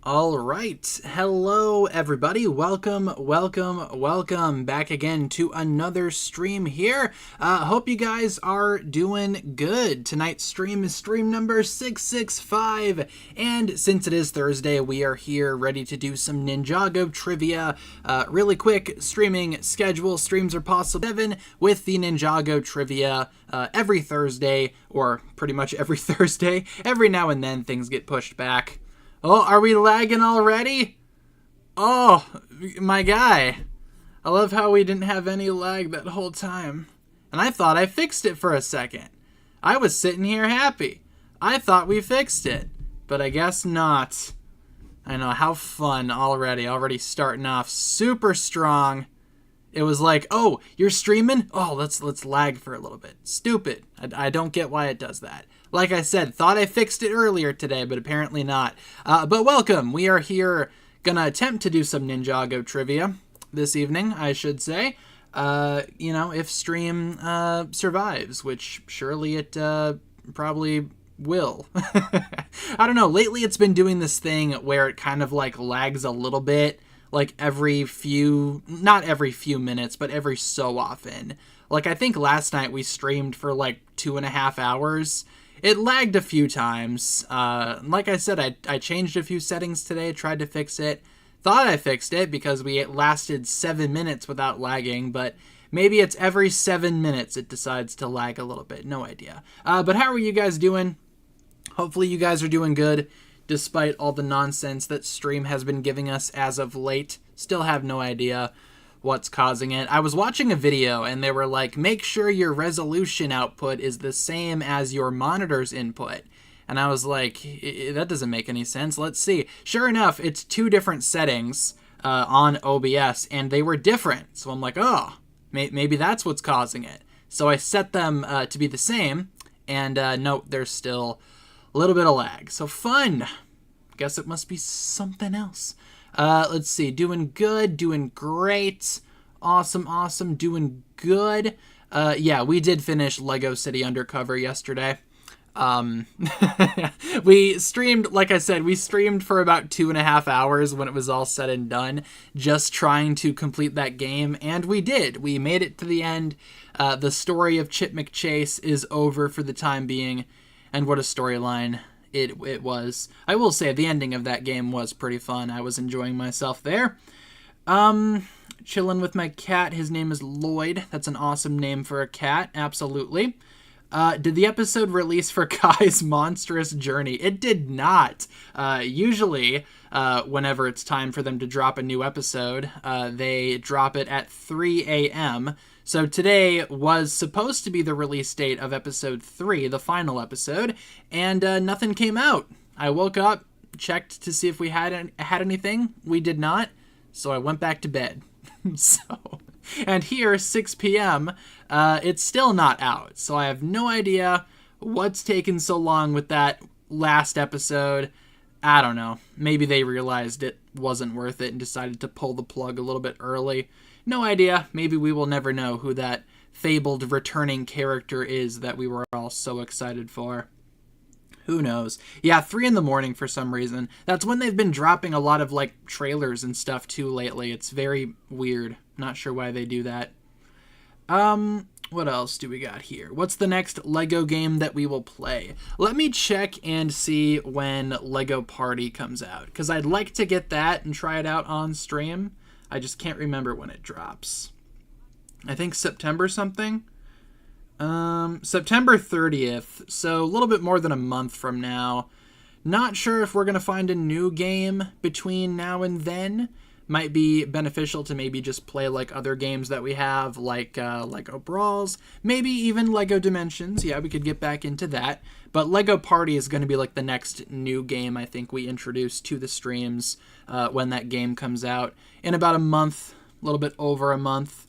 All right. Hello, everybody. Welcome back again to another stream here. Hope you guys are doing good. Tonight's stream is stream number 665. And since it is Thursday, we are here ready to do some Ninjago trivia. Really quick streaming schedule. Streams are possible 7 with the Ninjago trivia every Thursday, or pretty much every Thursday. Every now and then things get pushed back. Oh, are we lagging already? Oh, my guy. I love how we didn't have any lag that whole time. And I thought I fixed it for a second. I was sitting here happy. I thought we fixed it, but I guess not. I know, how fun already. Already starting off super strong. It was like, oh, you're streaming? Oh, let's lag for a little bit. Stupid. I don't get why it does that. Like I said, thought I fixed it earlier today, but apparently not. But welcome. We are here gonna attempt to do some Ninjago trivia this evening, I should say. If stream survives, which surely it probably will. I don't know. Lately it's been doing this thing where it kind of like lags a little bit, like not every few minutes, but every so often. Like, I think last night we streamed for like 2.5 hours. It lagged a few times. Like I said, I changed a few settings today, tried to fix it. Thought I fixed it because we lasted 7 minutes without lagging, but maybe it's every 7 minutes it decides to lag a little bit. No idea. But how are you guys doing? Hopefully you guys are doing good, despite all the nonsense that Stream has been giving us as of late. Still have no idea what's causing it. I was watching a video and they were like, make sure your resolution output is the same as your monitor's input. And I was like, that doesn't make any sense. Let's see. Sure enough, it's 2 different settings on OBS, and they were different. So I'm like, oh, maybe that's what's causing it. So I set them to be the same, and no, there's still a little bit of lag. So fun. Guess it must be something else. Let's see. Doing good. Doing great. Awesome. Doing good. Yeah, we did finish Lego City Undercover yesterday. We streamed, like I said, we streamed for about 2.5 hours when it was all said and done, just trying to complete that game, and we did. We made it to the end. The story of Chip McChase is over for the time being, and what a storyline it was. I will say the ending of that game was pretty fun. I was enjoying myself there. Chilling with my cat. His name is Lloyd. That's an awesome name for a cat. Absolutely. Did the episode release for Kai's Monstrous Journey? It did not. Usually, whenever it's time for them to drop a new episode, they drop it at 3 a.m., so today was supposed to be the release date of episode 3, the final episode, and nothing came out. I woke up, checked to see if we had anything. We did not, so I went back to bed. And here, 6 p.m., it's still not out, so I have no idea what's taken so long with that last episode. I don't know. Maybe they realized it wasn't worth it and decided to pull the plug a little bit early. No idea. Maybe we will never know who that fabled returning character is that we were all so excited for. Who knows? Yeah, 3 in the morning for some reason. That's when they've been dropping a lot of, like, trailers and stuff, too, lately. It's very weird. Not sure why they do that. What else do we got here? What's the next Lego game that we will play? Let me check and see when Lego Party comes out, because I'd like to get that and try it out on stream. I just can't remember when it drops. I think September something? September 30th, so a little bit more than a month from now. Not sure if we're going to find a new game between now and then. Might be beneficial to maybe just play like other games that we have, like Lego Brawls, maybe even Lego Dimensions. Yeah, we could get back into that. But Lego Party is going to be like the next new game I think we introduce to the streams when that game comes out in about a month, a little bit over a month.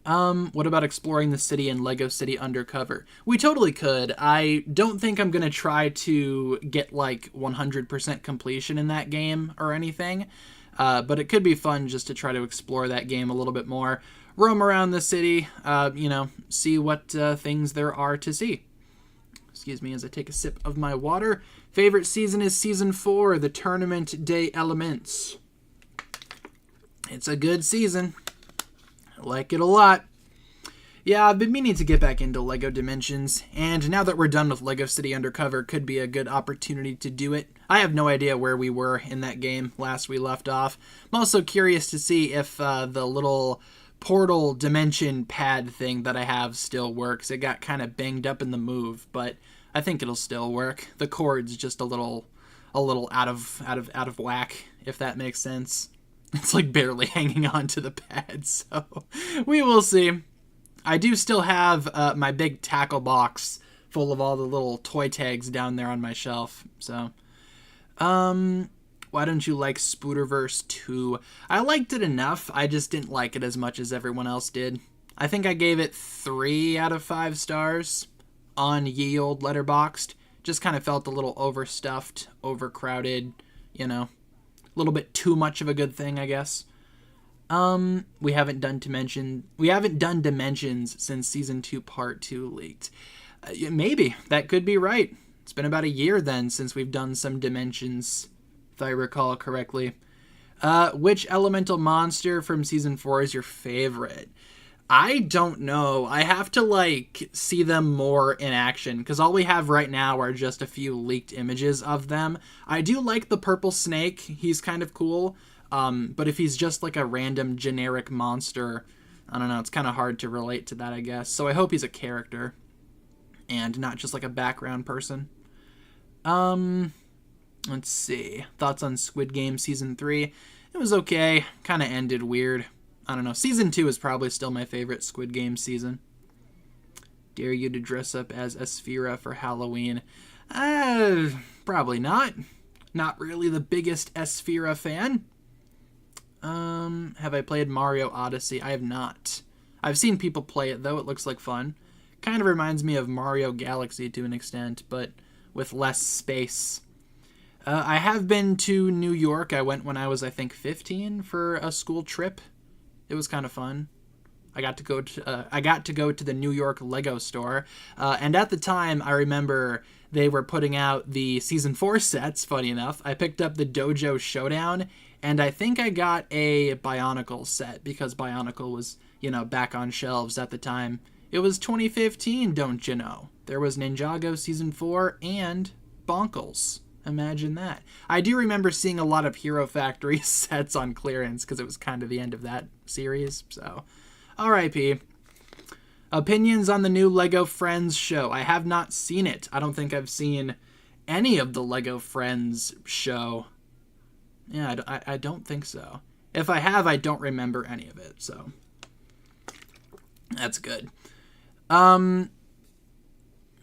What about exploring the city in Lego City Undercover? We totally could. I don't think I'm going to try to get like 100% completion in that game or anything. But it could be fun just to try to explore that game a little bit more. Roam around the city, see what things there are to see. Excuse me as I take a sip of my water. Favorite season is Season 4, the Tournament Day Elements. It's a good season. I like it a lot. Yeah, I've been meaning to get back into Lego Dimensions, and now that we're done with Lego City Undercover, could be a good opportunity to do it. I have no idea where we were in that game last we left off. I'm also curious to see if the little portal dimension pad thing that I have still works. It got kind of banged up in the move, but I think it'll still work. The cord's just a little out of whack, if that makes sense. It's like barely hanging on to the pad, so we will see. I do still have my big tackle box full of all the little toy tags down there on my shelf. So, why don't you like Spooderverse 2? I liked it enough. I just didn't like it as much as everyone else did. I think I gave it 3 out of 5 stars on Ye Olde Letterboxd. Just kind of felt a little overstuffed, overcrowded, a little bit too much of a good thing, I guess. We haven't done Dimensions since Season 2 Part 2 leaked. Maybe. That could be right. It's been about a year then since we've done some Dimensions, if I recall correctly. Which elemental monster from Season 4 is your favorite? I don't know. I have to like see them more in action because all we have right now are just a few leaked images of them. I do like the purple snake. He's kind of cool. But if he's just like a random generic monster, I don't know. It's kind of hard to relate to that, I guess. So I hope he's a character and not just like a background person. Let's see. Thoughts on Squid Game Season 3? It was okay. Kind of ended weird. I don't know. Season 2 is probably still my favorite Squid Game season. Dare you to dress up as Asphira for Halloween? Probably not. Not really the biggest Asphira fan. Have I played Mario Odyssey? I have not. I've seen people play it, though. It looks like fun. Kind of reminds me of Mario Galaxy to an extent, but with less space. I have been to New York. I went when I was, I think, 15 for a school trip. It was kind of fun. I got to go to the New York Lego store, and at the time, I remember they were putting out the Season 4 sets, funny enough. I picked up the Dojo Showdown, and I think I got a Bionicle set, because Bionicle was, back on shelves at the time. It was 2015, don't you know? There was Ninjago Season 4 and Bonkles. Imagine that. I do remember seeing a lot of Hero Factory sets on clearance because it was kind of the end of that series. So, R.I.P. Opinions on the new Lego Friends show. I have not seen it. I don't think I've seen any of the Lego Friends show. Yeah, I don't think so. If I have, I don't remember any of it. So, that's good.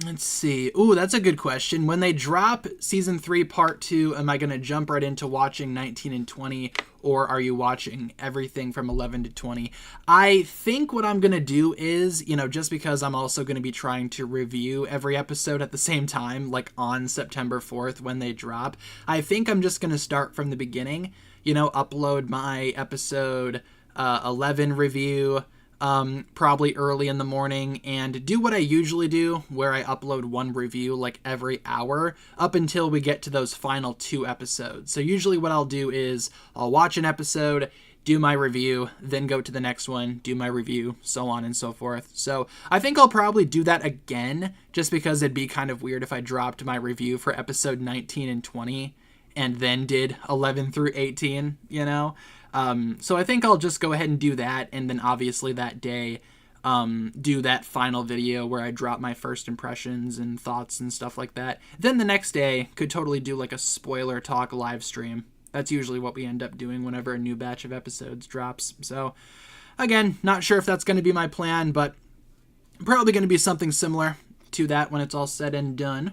Let's see. Ooh, that's a good question. When they drop Season 3 Part 2, am I going to jump right into watching 19 and 20, or are you watching everything from 11 to 20? I think what I'm going to do is, just because I'm also going to be trying to review every episode at the same time, like on September 4th when they drop, I think I'm just going to start from the beginning, upload my episode 11 review, probably early in the morning, and do what I usually do, where I upload one review like every hour up until we get to those final 2 episodes. So usually what I'll do is I'll watch an episode, do my review, then go to the next one, do my review, so on and so forth. So I think I'll probably do that again, just because it'd be kind of weird if I dropped my review for episode 19 and 20 and then did 11 through 18, So I think I'll just go ahead and do that, and then obviously that day do that final video where I drop my first impressions and thoughts and stuff like that. Then the next day, could totally do like a spoiler talk live stream. That's usually what we end up doing whenever a new batch of episodes drops. So again, not sure if that's going to be my plan, but probably going to be something similar to that when it's all said and done.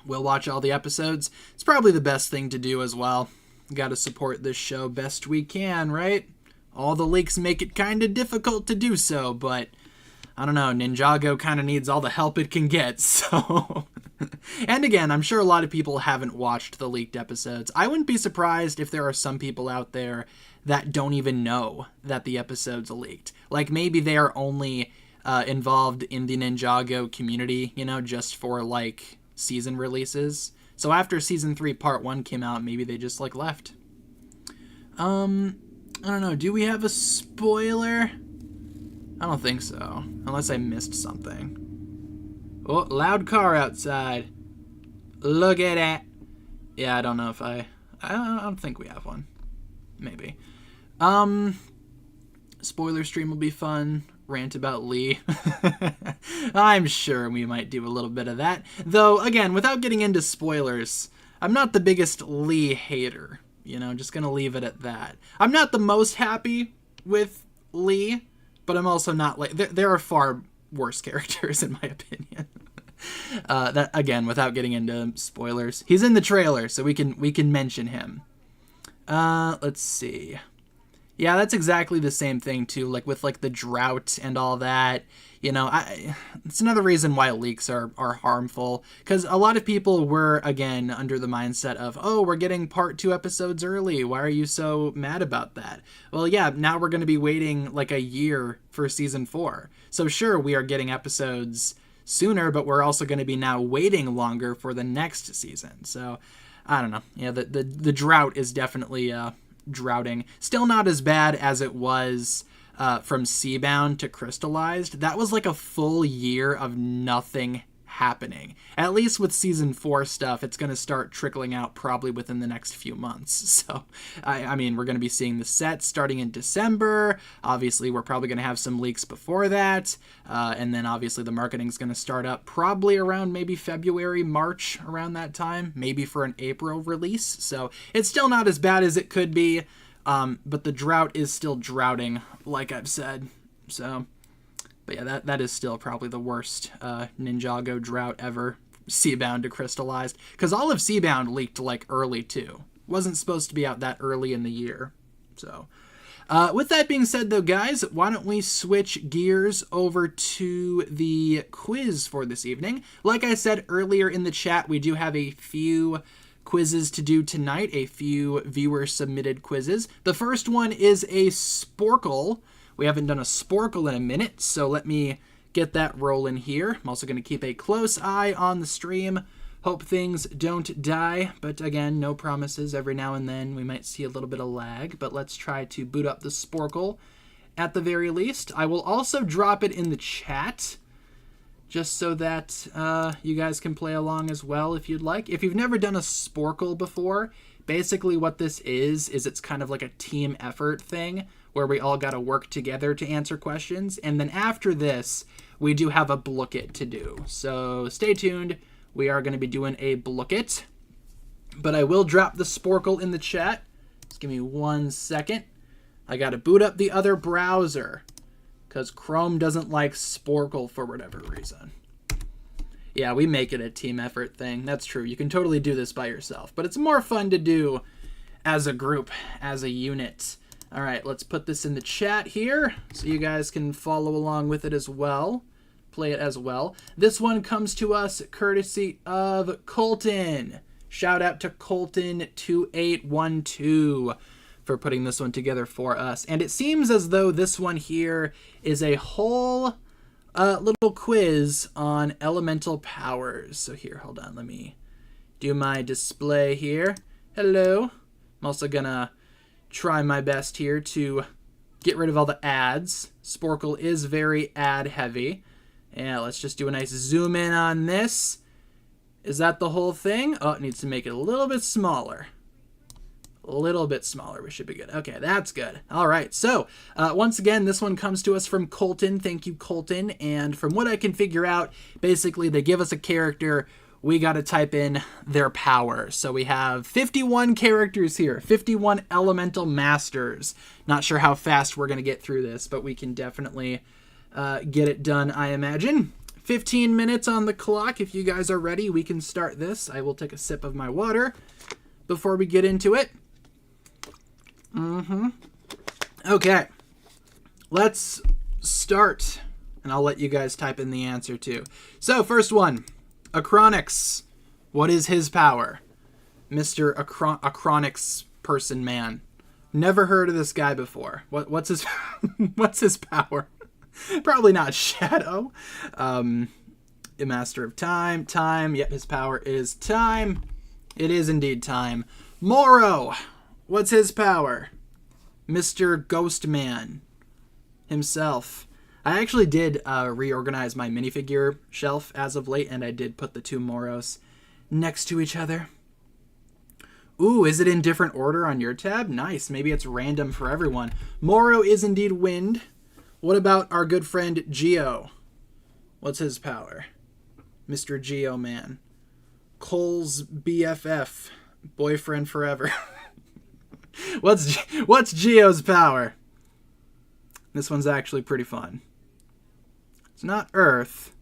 We'll watch all the episodes. It's probably the best thing to do as well. Got to support this show best we can, right? All the leaks make it kind of difficult to do so, but I don't know, Ninjago kind of needs all the help it can get, so... And again, I'm sure a lot of people haven't watched the leaked episodes. I wouldn't be surprised if there are some people out there that don't even know that the episodes are leaked. Like, maybe they are only involved in the Ninjago community, just for, like, season releases. So after Season 3 Part 1 came out, maybe they just, left. I don't know. Do we have a spoiler? I don't think so. Unless I missed something. Oh, loud car outside. Look at that. Yeah, I don't know if I don't think we have one. Maybe. Spoiler stream will be fun. Rant about Lee. I'm sure we might do a little bit of that. Though, again, without getting into spoilers, I'm not the biggest Lee hater. Just gonna leave it at that. I'm not the most happy with Lee, but I'm also not there are far worse characters in my opinion. That again, without getting into spoilers. He's in the trailer, so we can mention him. Let's see. Yeah, that's exactly the same thing, too, with, the drought and all that. It's another reason why leaks are harmful, because a lot of people were, again, under the mindset of, oh, we're getting Part 2 episodes early. Why are you so mad about that? Well, yeah, now we're going to be waiting, a year for Season 4. So, sure, we are getting episodes sooner, but we're also going to be now waiting longer for the next season. So, I don't know. Yeah, the drought is definitely... droughting. Still not as bad as it was from Seabound to Crystallized, that was like a full year of nothing happening. At least with season 4 stuff, it's going to start trickling out probably within the next few months. So, I mean, we're going to be seeing the set starting in December. Obviously, we're probably going to have some leaks before that. And then obviously the marketing is going to start up probably around maybe February, March, around that time, maybe for an April release. So it's still not as bad as it could be. But the drought is still droughting, like I've said. So, but yeah, that is still probably the worst Ninjago drought ever, Seabound to Crystallized. Because all of Seabound leaked like early too. Wasn't supposed to be out that early in the year. So, with that being said though, guys, why don't we switch gears over to the quiz for this evening. Like I said earlier in the chat, we do have a few quizzes to do tonight, a few viewer submitted quizzes. The first one is a Sporkle. We haven't done a Sporkle in a minute, so let me get that rolling here. I'm also going to keep a close eye on the stream. Hope things don't die, but again, no promises. Every now and then we might see a little bit of lag, but let's try to boot up the Sporkle at the very least. I will also drop it in the chat, just so that you guys can play along as well if you'd like. If you've never done a Sporkle before, basically what this is it's kind of like a team effort thing where we all got to work together to answer questions. And then after this, we do have a Blook It to do. So stay tuned. We are going to be doing a Blook It. But I will drop the Sporkle in the chat. Just give me 1 second. I got to boot up the other browser, because Chrome doesn't like Sporkle for whatever reason. Yeah, we make it a team effort thing. That's true. You can totally do this by yourself. But it's more fun to do as a group, as a unit. All right, let's put this in the chat here so you guys can follow along with it as well. Play it as well. This one comes to us courtesy of Colton. Shout out to Colton2812. For putting this one together for us. And it seems as though this one here is a whole little quiz on elemental powers. So here, hold on, let me do my display here. Hello. I'm also gonna try my best here to get rid of all the ads. Sporkle is very ad heavy. Yeah, let's just do a nice zoom in on this. Is that the whole thing? Oh, it needs to make it a little bit smaller. A little bit smaller. We should be good. Okay, that's good. All right. So, once again, this one comes to us from Colton. Thank you, Colton. And from what I can figure out, basically, they give us a character. We got to type in their power. So we have 51 characters here, 51 elemental masters. Not sure how fast we're going to get through this, but we can definitely get it done, I imagine. 15 minutes on the clock. If you guys are ready, we can start this. I will take a sip of my water before we get into it. Okay, let's start, and I'll let you guys type in the answer too. So, first one, Acronix. What is his power? Mr. Acronix person man. Never heard of this guy before. What's his what's his power? Probably not Shadow. A master of time. Time. Yep, his power is time. It is indeed time. Moro. What's his power? Mr. Ghostman himself. I actually did reorganize my minifigure shelf as of late, and I did put the two Moros next to each other. Ooh, is it in different order on your tab? Nice. Maybe it's random for everyone. Moro is indeed wind. What about our good friend Geo? What's his power? Mr. Geo Man. Cole's BFF. Boyfriend forever. What's Geo's power? This one's actually pretty fun. It's not Earth,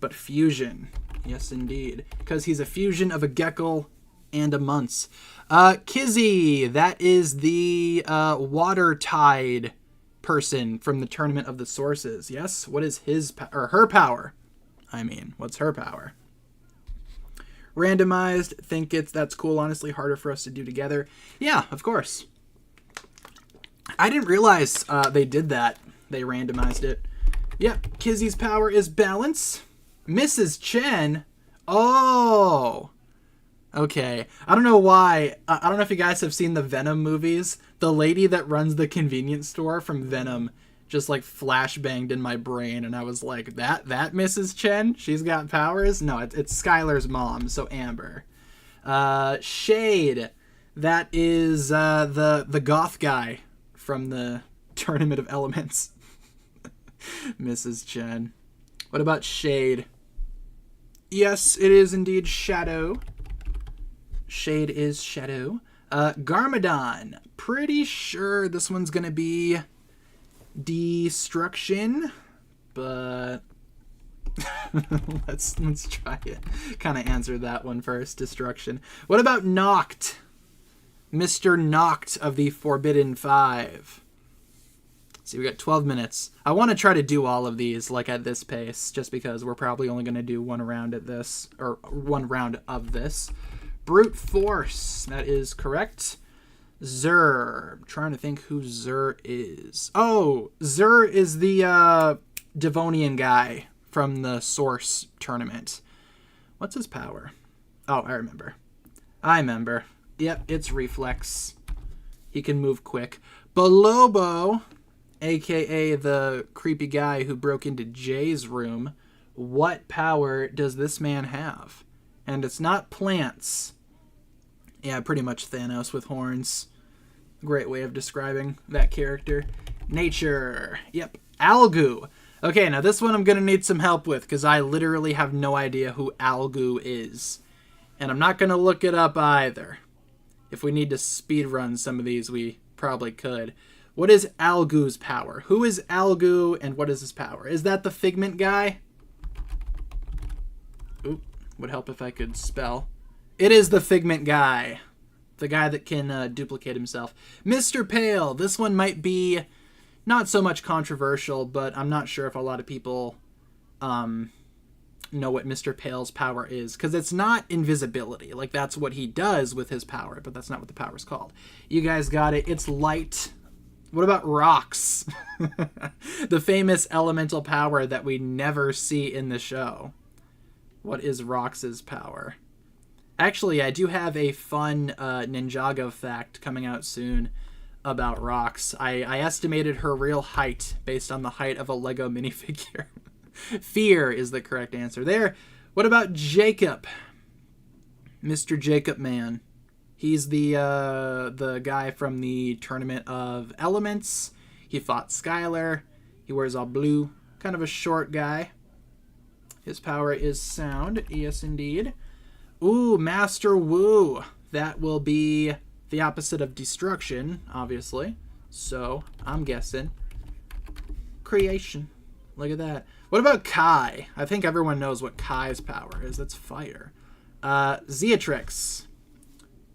but fusion. Yes, indeed. Because he's a fusion of a gecko and a munce. Kizzy, that is the water tide person from the Tournament of the Sources. Yes? What is his or her power? I mean, what's her power? Randomized, think that's cool, honestly, harder for us to do together. Yeah, of course. I didn't realize they did that. They randomized it. Yep, Kizzy's power is balance. Mrs. Chen, oh, okay. I don't know why. I don't know if you guys have seen the Venom movies. The lady that runs the convenience store from Venom just like flashbanged in my brain, and I was like, that Mrs. Chen, she's got powers? No, it's Skylar's mom, so Amber. Shade, that is the goth guy from the Tournament of Elements. Mrs. Chen. What about Shade? Yes, it is indeed Shadow. Shade is Shadow. Garmadon. Pretty sure this one's gonna be Destruction, but let's try it. Kind of answer that one first. Destruction. What about Noct? Mr. Noct of the Forbidden Five. See, we got 12 minutes. I want to try to do all of these like at this pace, just because we're probably only going to do one round at this, or one round of this. Brute Force. That is correct. Zur. I'm trying to think who Zur is. Oh, Zur is the Devonian guy from the Source tournament. What's his power? Oh, I remember. Yep, it's Reflex. He can move quick. Bolobo, a.k.a. the creepy guy who broke into Jay's room. What power does this man have? And it's not plants. Yeah, pretty much Thanos with horns. Great way of describing that character. Nature. Yep. Algu. Okay, now this one I'm going to need some help with, because I literally have no idea who Algu is. And I'm not going to look it up either. If we need to speedrun some of these, we probably could. What is Algu's power? Who is Algu, and what is his power? Is that the Figment guy? Oop, would help if I could spell. It is the Figment guy. The guy that can duplicate himself. Mr. Pale. This one might be not so much controversial, but I'm not sure if a lot of people know what Mr. Pale's power is, because it's not invisibility. Like, that's what he does with his power, but that's not what the power's called. You guys got it. It's light. What about Rocks? The famous elemental power that we never see in the show. What is Rox's power? Actually, I do have a fun Ninjago fact coming out soon about Rox. I estimated her real height based on the height of a Lego minifigure. Fear is the correct answer there. What about Jacob? Mr. Jacob Man. He's the guy from the Tournament of Elements. He fought Skylar. He wears all blue. Kind of a short guy. His power is sound. Yes, indeed. Ooh, Master Wu. That will be the opposite of destruction, obviously. So, I'm guessing creation. Look at that. What about Kai? I think everyone knows what Kai's power is. That's fire. Zeatrix.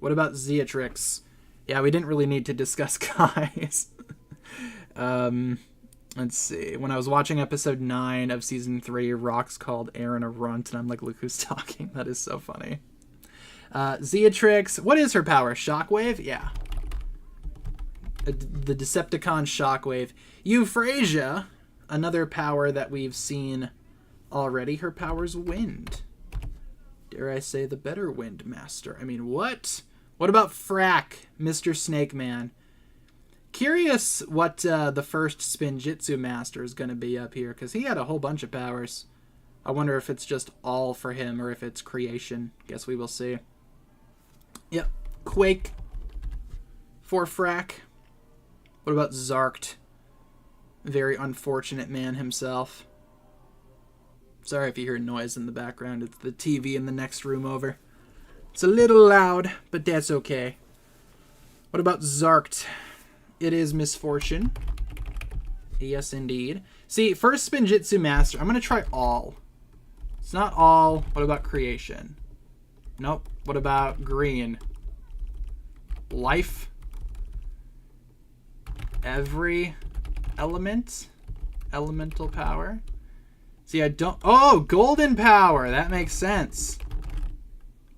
What about Zeatrix? Yeah, we didn't really need to discuss Kai's. Let's see. When I was watching episode 9 of season 3, Rox called Aaron a runt, and I'm like, look who's talking. That is so funny. Zeatrix. What is her power? Shockwave? Yeah. The Decepticon Shockwave. Euphrasia. Another power that we've seen already. Her power's wind. Dare I say the better wind master. I mean, what? What about Frack, Mr. Snake Man? Curious what the first Spinjitzu master is going to be up here, because he had a whole bunch of powers. I wonder if it's just all for him or if it's creation. Guess we will see. Yep. Quake for Frack. What about Zarkt? Very unfortunate man himself. Sorry if you hear noise in the background. It's the TV in the next room over. It's a little loud, but that's okay. What about Zarkt? It is misfortune. Yes, indeed. See, first Spinjitzu Master. I'm going to try all. It's not all. What about creation? Nope. What about green? Life? Every element? Elemental power? See, I don't... Oh, golden power! That makes sense.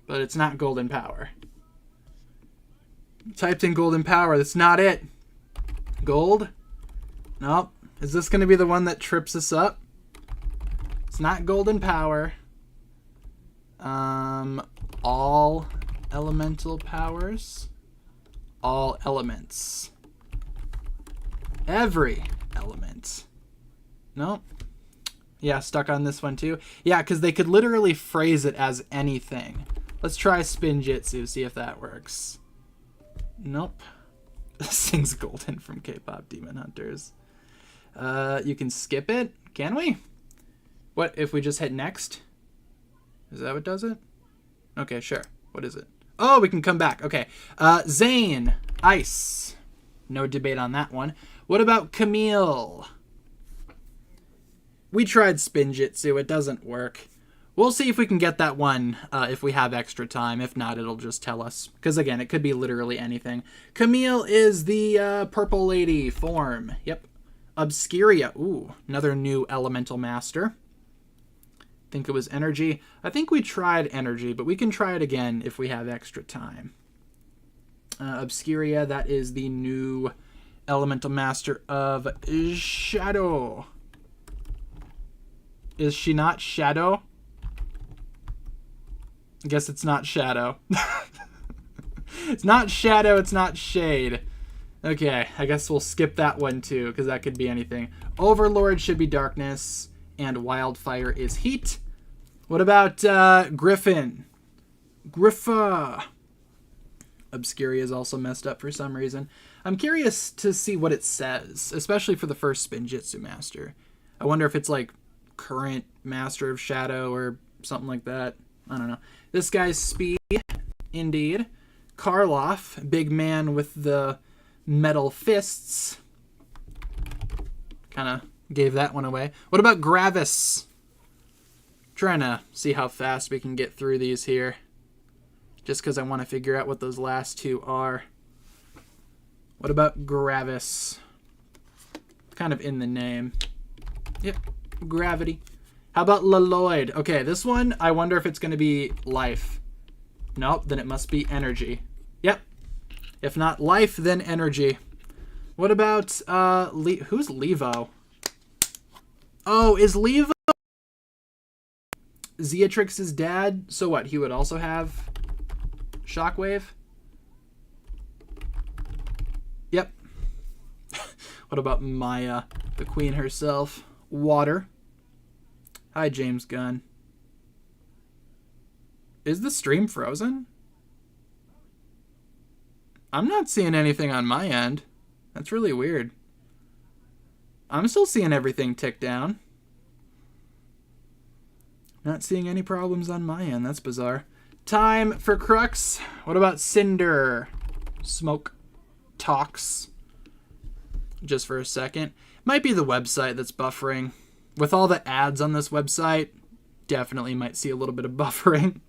But it's not golden power. Typed in golden power. That's not it. Gold? Nope. Is this going to be the one that trips us up? It's not golden power. All elemental powers. All elements. Every element. Nope. Yeah, stuck on this one too. Yeah, because they could literally phrase it as anything. Let's try Spinjitzu, see if that works. Nope. This thing's golden from K-pop Demon Hunters. You can skip it? Can we? What if we just hit next? Is that what does it? Okay, sure. What is it? Oh, we can come back. Okay. Zane. Ice. No debate on that one. What about Camille? We tried Spinjitzu. It doesn't work. We'll see if we can get that one if we have extra time. If not, it'll just tell us. Because, again, it could be literally anything. Camille is the purple lady form. Yep. Obscuria. Ooh, another new elemental master. I think it was energy. I think we tried energy, but we can try it again if we have extra time. Obscuria, that is the new elemental master of Shadow. Is she not Shadow? I guess it's not Shadow. It's not Shadow, it's not Shade. Okay, I guess we'll skip that one too, because that could be anything. Overlord should be darkness, and Wildfire is heat. What about Griffin? Griffa. Obscuria is also messed up for some reason. I'm curious to see what it says, especially for the first Spinjitzu master. I wonder if it's like current Master of Shadow or something like that. I don't know. This guy's speed, indeed. Karloff, big man with the metal fists. Kind of gave that one away. What about Gravis? Trying to see how fast we can get through these here. Just because I want to figure out what those last two are. What about Gravis? Kind of in the name. Yep, Gravity. How about Leloid? Okay, this one, I wonder if it's going to be life. Nope, then it must be energy. Yep. If not life, then energy. What about, who's Levo? Oh, is Levo Zeatrix's dad? So what, he would also have Shockwave? Yep. What about Maya, the queen herself? Water. Hi, James Gunn. Is the stream frozen? I'm not seeing anything on my end. That's really weird. I'm still seeing everything tick down. Not seeing any problems on my end. That's bizarre. Time for Crux. What about Cinder? Smoke talks. Just for a second. Might be the website that's buffering. With all the ads on this website, definitely might see a little bit of buffering.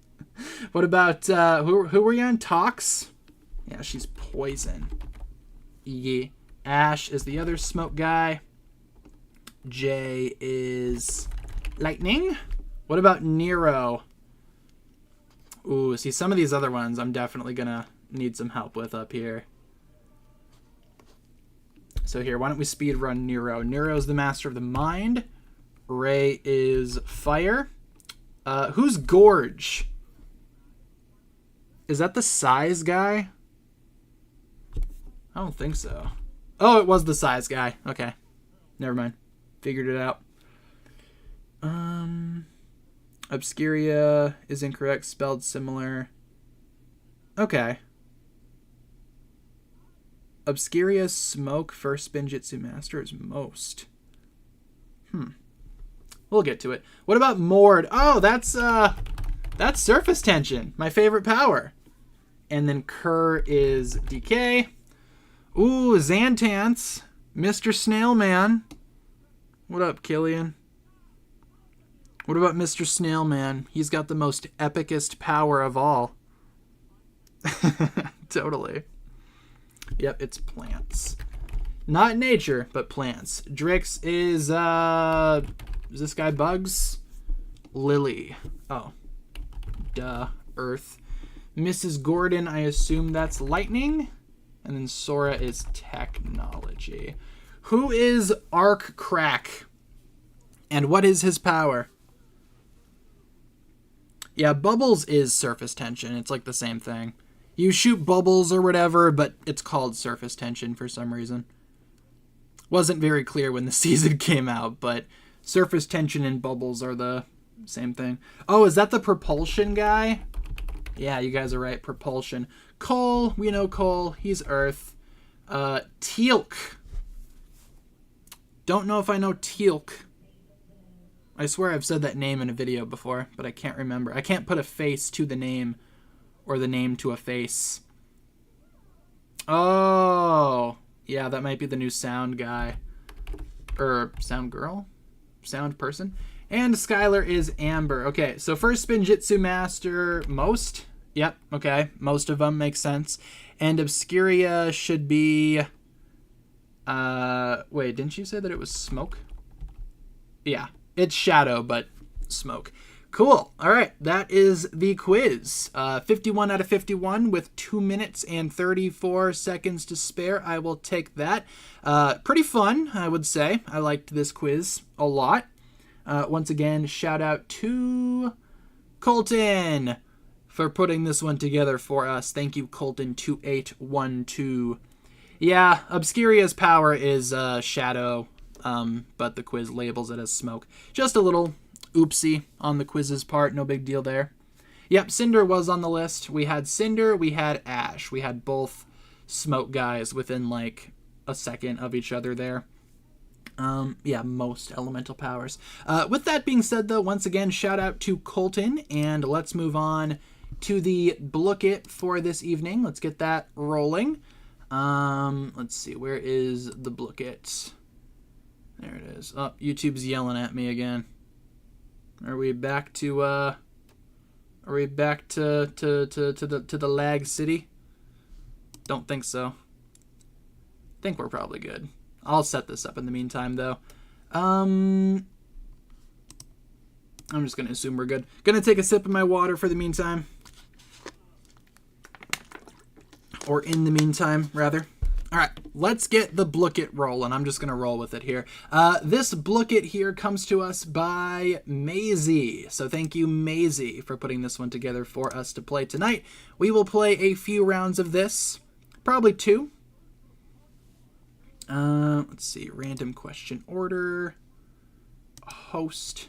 What about, who were you on? Tox? Yeah, she's poison. Yeah. Ash is the other smoke guy. Jay is lightning. What about Nero? Ooh, see, some of these other ones I'm definitely gonna need some help with up here. So here, why don't we speed run Nero? Nero's the master of the mind. Ray is fire. Who's Gorge? Is that the size guy? I don't think so. Oh, it was the size guy. Okay. Never mind. Figured it out. Obscuria is incorrect. Spelled similar. Okay. Obscuria smoke first Spinjitzu master is most. We'll get to it. What about Mord? Oh, that's surface tension. My favorite power. And then Kerr is DK. Ooh, Xantance. Mr. Snailman. What up, Killian? What about Mr. Snailman? He's got the most epicest power of all. Totally. Yep, it's plants. Not nature, but plants. Drix is this guy Bugs? Lily. Oh. Duh. Earth. Mrs. Gordon, I assume that's lightning. And then Sora is technology. Who is Arc Crack? And what is his power? Yeah, Bubbles is surface tension. It's like the same thing. You shoot bubbles or whatever, but it's called surface tension for some reason. Wasn't very clear when the season came out, but surface tension and bubbles are the same thing. Oh, is that the propulsion guy? Yeah, you guys are right. Propulsion. Cole, we know Cole. He's Earth. Teal'c. Don't know if I know Teal'c. I swear I've said that name in a video before, but I can't remember. I can't put a face to the name or the name to a face. Oh, yeah, that might be the new sound guy. Or sound girl? Sound person? And Skylar is Amber. Okay, so first spin Jitsu Master, most? Yep, okay, most of them make sense. And Obscuria should be... wait, didn't you say that it was Smoke? Yeah, it's Shadow, but Smoke. Cool. All right, that is the quiz. 51 out of 51 with 2 minutes and 34 seconds to spare. I will take that. Pretty fun, I would say. I liked this quiz a lot. Once again, shout out to Colton for putting this one together for us. Thank you, Colton2812. Yeah, Obscuria's power is Shadow, but the quiz labels it as Smoke. Just a little oopsie on the quiz's part. No big deal there. Yep, Cinder was on the list. We had Cinder, we had Ash. We had both Smoke guys within like a second of each other there. Yeah, most elemental powers. With that being said, though, once again, shout out to Colton, and let's move on to the Blooket for this evening. Let's get that rolling. Let's see, where is the Blooket? There it is. Oh, YouTube's yelling at me again. Are we back to the lag city? Don't think so. Think we're probably good. I'll set this up in the meantime, though. I'm just going to assume we're good. Going to take a sip of my water for the meantime. Or in the meantime, rather. All right, let's get the Blooket rolling. I'm just going to roll with it here. This Blooket here comes to us by Maisie. So thank you, Maisie, for putting this one together for us to play tonight. We will play a few rounds of this. Probably 2. Let's see, random question order, host,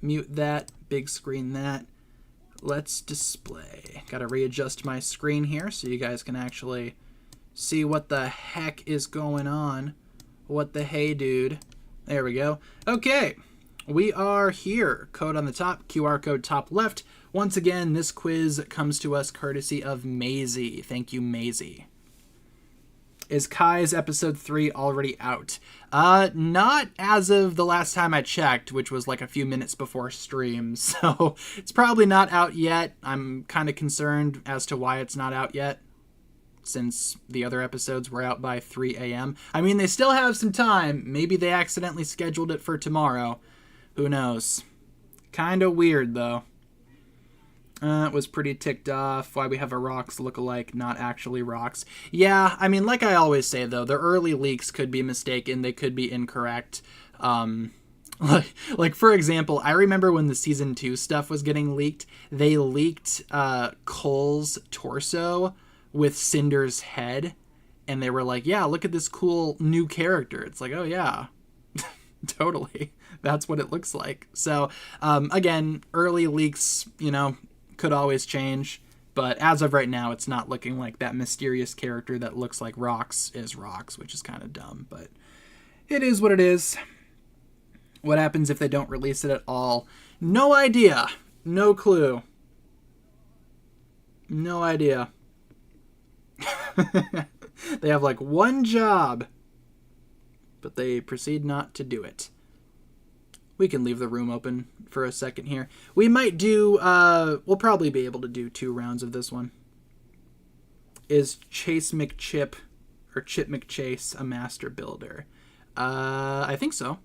mute that, big screen that, let's display. Gotta readjust my screen here so you guys can actually see what the heck is going on. What the hey, dude. There we go. Okay, we are here. Code on the top, QR code top left. Once again, this quiz comes to us courtesy of Maisie. Thank you, Maisie. Is Kai's episode 3 already out? Not as of the last time I checked, which was like a few minutes before stream, so it's probably not out yet. I'm kind of concerned as to why it's not out yet, since the other episodes were out by 3 a.m. I mean, they still have some time. Maybe they accidentally scheduled it for tomorrow. Who knows? Kind of weird, though. It was pretty ticked off. Why we have a rocks lookalike, not actually rocks. Yeah, I mean, like I always say, though, the early leaks could be mistaken. They could be incorrect. Like, for example, I remember when the Season 2 stuff was getting leaked, they leaked Cole's torso with Cinder's head, and they were like, yeah, look at this cool new character. It's like, oh, yeah, totally. That's what it looks like. So, again, early leaks, you know, could always change, but as of right now, it's not looking like that mysterious character that looks like Rocks is Rocks, which is kind of dumb, but it is what it is. What happens if they don't release it at all? No idea. No clue. No idea. They have like one job, but they proceed not to do it. We can leave the room open for a second here. We might do, we'll probably be able to do 2 rounds of this one. Is Chase McChip, or Chip McChase, a master builder? I think so.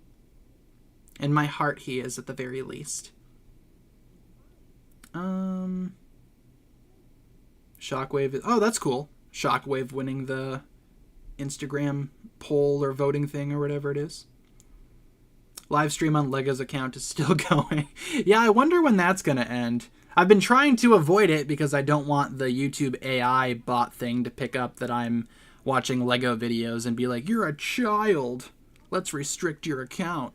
In my heart, he is at the very least. Shockwave, oh, that's cool. Shockwave winning the Instagram poll or voting thing or whatever it is. Live stream on Lego's account is still going. Yeah, I wonder when that's going to end. I've been trying to avoid it because I don't want the YouTube AI bot thing to pick up that I'm watching Lego videos and be like, you're a child. Let's restrict your account.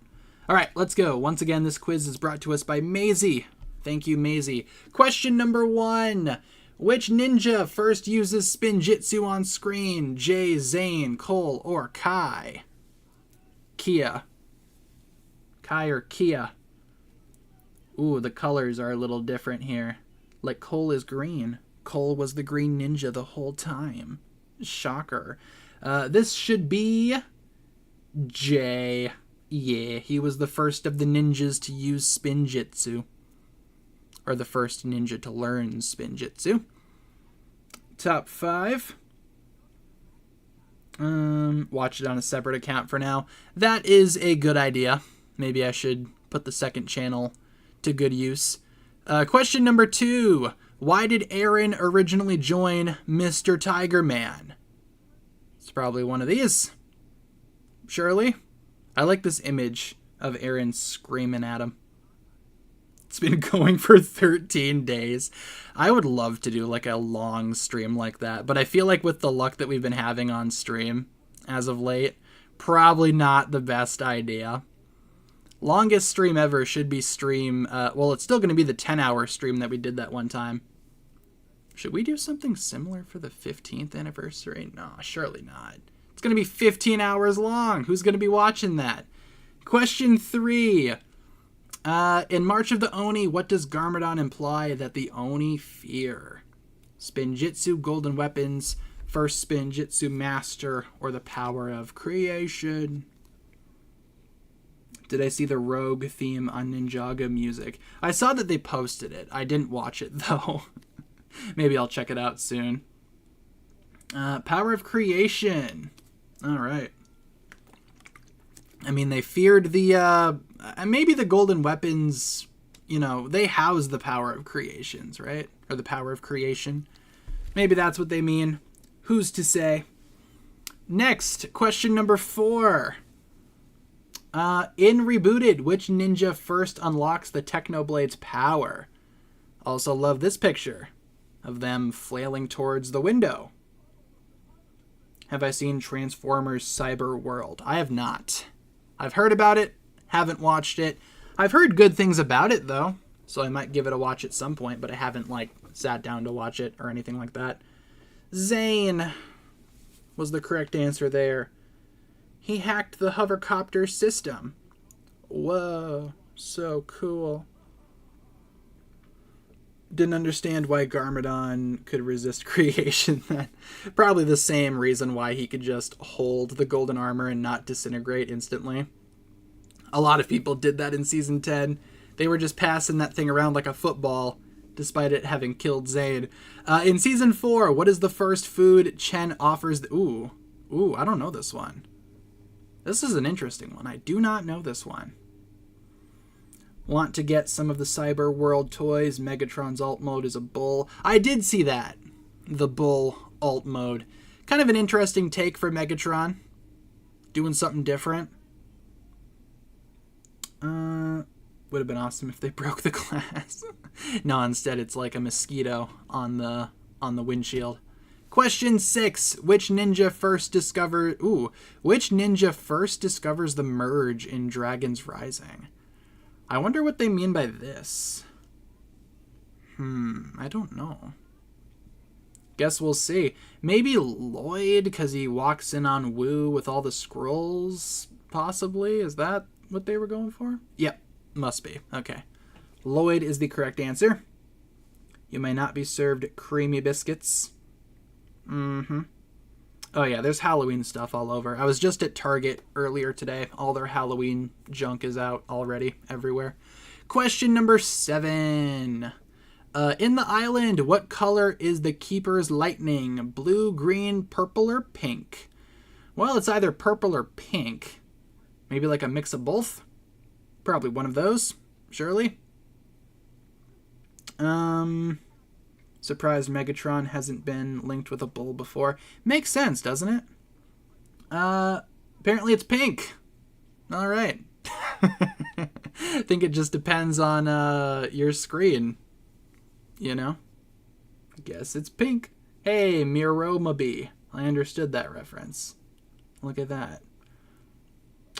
All right, let's go. Once again, this quiz is brought to us by Maisie. Thank you, Maisie. Question number 1. Which ninja first uses Spinjitzu on screen? Jay, Zane, Cole, or Kai? Kia. Kai or Kia? Ooh, the colors are a little different here. Like Cole is green. Cole was the green ninja the whole time. Shocker. This should be Jay. Yeah, he was the first of the ninjas to use Spinjitzu. Or the first ninja to learn Spinjitzu. Top 5. Watch it on a separate account for now. That is a good idea. Maybe I should put the second channel to good use. Question number 2. Why did Aaron originally join Mr. Tiger Man? It's probably one of these. Surely? I like this image of Aaron screaming at him. It's been going for 13 days. I would love to do like a long stream like that, but I feel like with the luck that we've been having on stream as of late, probably not the best idea. Longest stream ever should be stream, well, it's still going to be the 10-hour stream that we did that one time. Should we do something similar for the 15th anniversary? No, surely not. It's going to be 15 hours long. Who's going to be watching that? Question 3. In March of the Oni, what does Garmadon imply that the Oni fear? Spinjitzu, golden weapons, first Spinjitzu master, or the power of creation? Did I see the Rogue theme on Ninjago music? I saw that they posted it. I didn't watch it, though. Maybe I'll check it out soon. Power of creation. All right. I mean, they feared the, maybe the golden weapons, you know, they house the power of creations, right? Or the power of creation. Maybe that's what they mean. Who's to say? Next, question number 4. In Rebooted, which ninja first unlocks the Technoblade's power? Also love this picture of them flailing towards the window. Have I seen Transformers Cyber World? I have not. I've heard about it, haven't watched it. I've heard good things about it, though, so I might give it a watch at some point, but I haven't, like, sat down to watch it or anything like that. Zane was the correct answer there. He hacked the hovercopter system. Whoa, so cool. Didn't understand why Garmadon could resist creation then. Probably the same reason why he could just hold the golden armor and not disintegrate instantly. A lot of people did that in Season 10. They were just passing that thing around like a football, despite it having killed Zayd. In Season 4, what is the first food Chen offers? Ooh, I don't know this one. This is an interesting one. I do not know this one. Want to get some of the Cyber World toys. Megatron's alt mode is a bull. I did see that. The bull alt mode. Kind of an interesting take for Megatron. Doing something different. Would have been awesome if they broke the glass. No, instead it's like a mosquito on the windshield. Question 6. Which ninja first discovers the merge in Dragon's Rising? I wonder what they mean by this. I don't know. Guess we'll see. Maybe Lloyd, because he walks in on Wu with all the scrolls, possibly? Is that what they were going for? Yep, must be. Okay. Lloyd is the correct answer. You may not be served creamy biscuits. Oh yeah, there's Halloween stuff all over. I was just at Target earlier today. All their Halloween junk is out already, everywhere. Question number 7. In the island, what color is the Keeper's lightning? Blue, green, purple, or pink? Well, it's either purple or pink. Maybe like a mix of both? Probably one of those, surely. Surprised Megatron hasn't been linked with a bull before. Makes sense, doesn't it? Apparently it's pink. All right. I think it just depends on your screen. You know? I guess it's pink. Hey, Miromabi. I understood that reference. Look at that.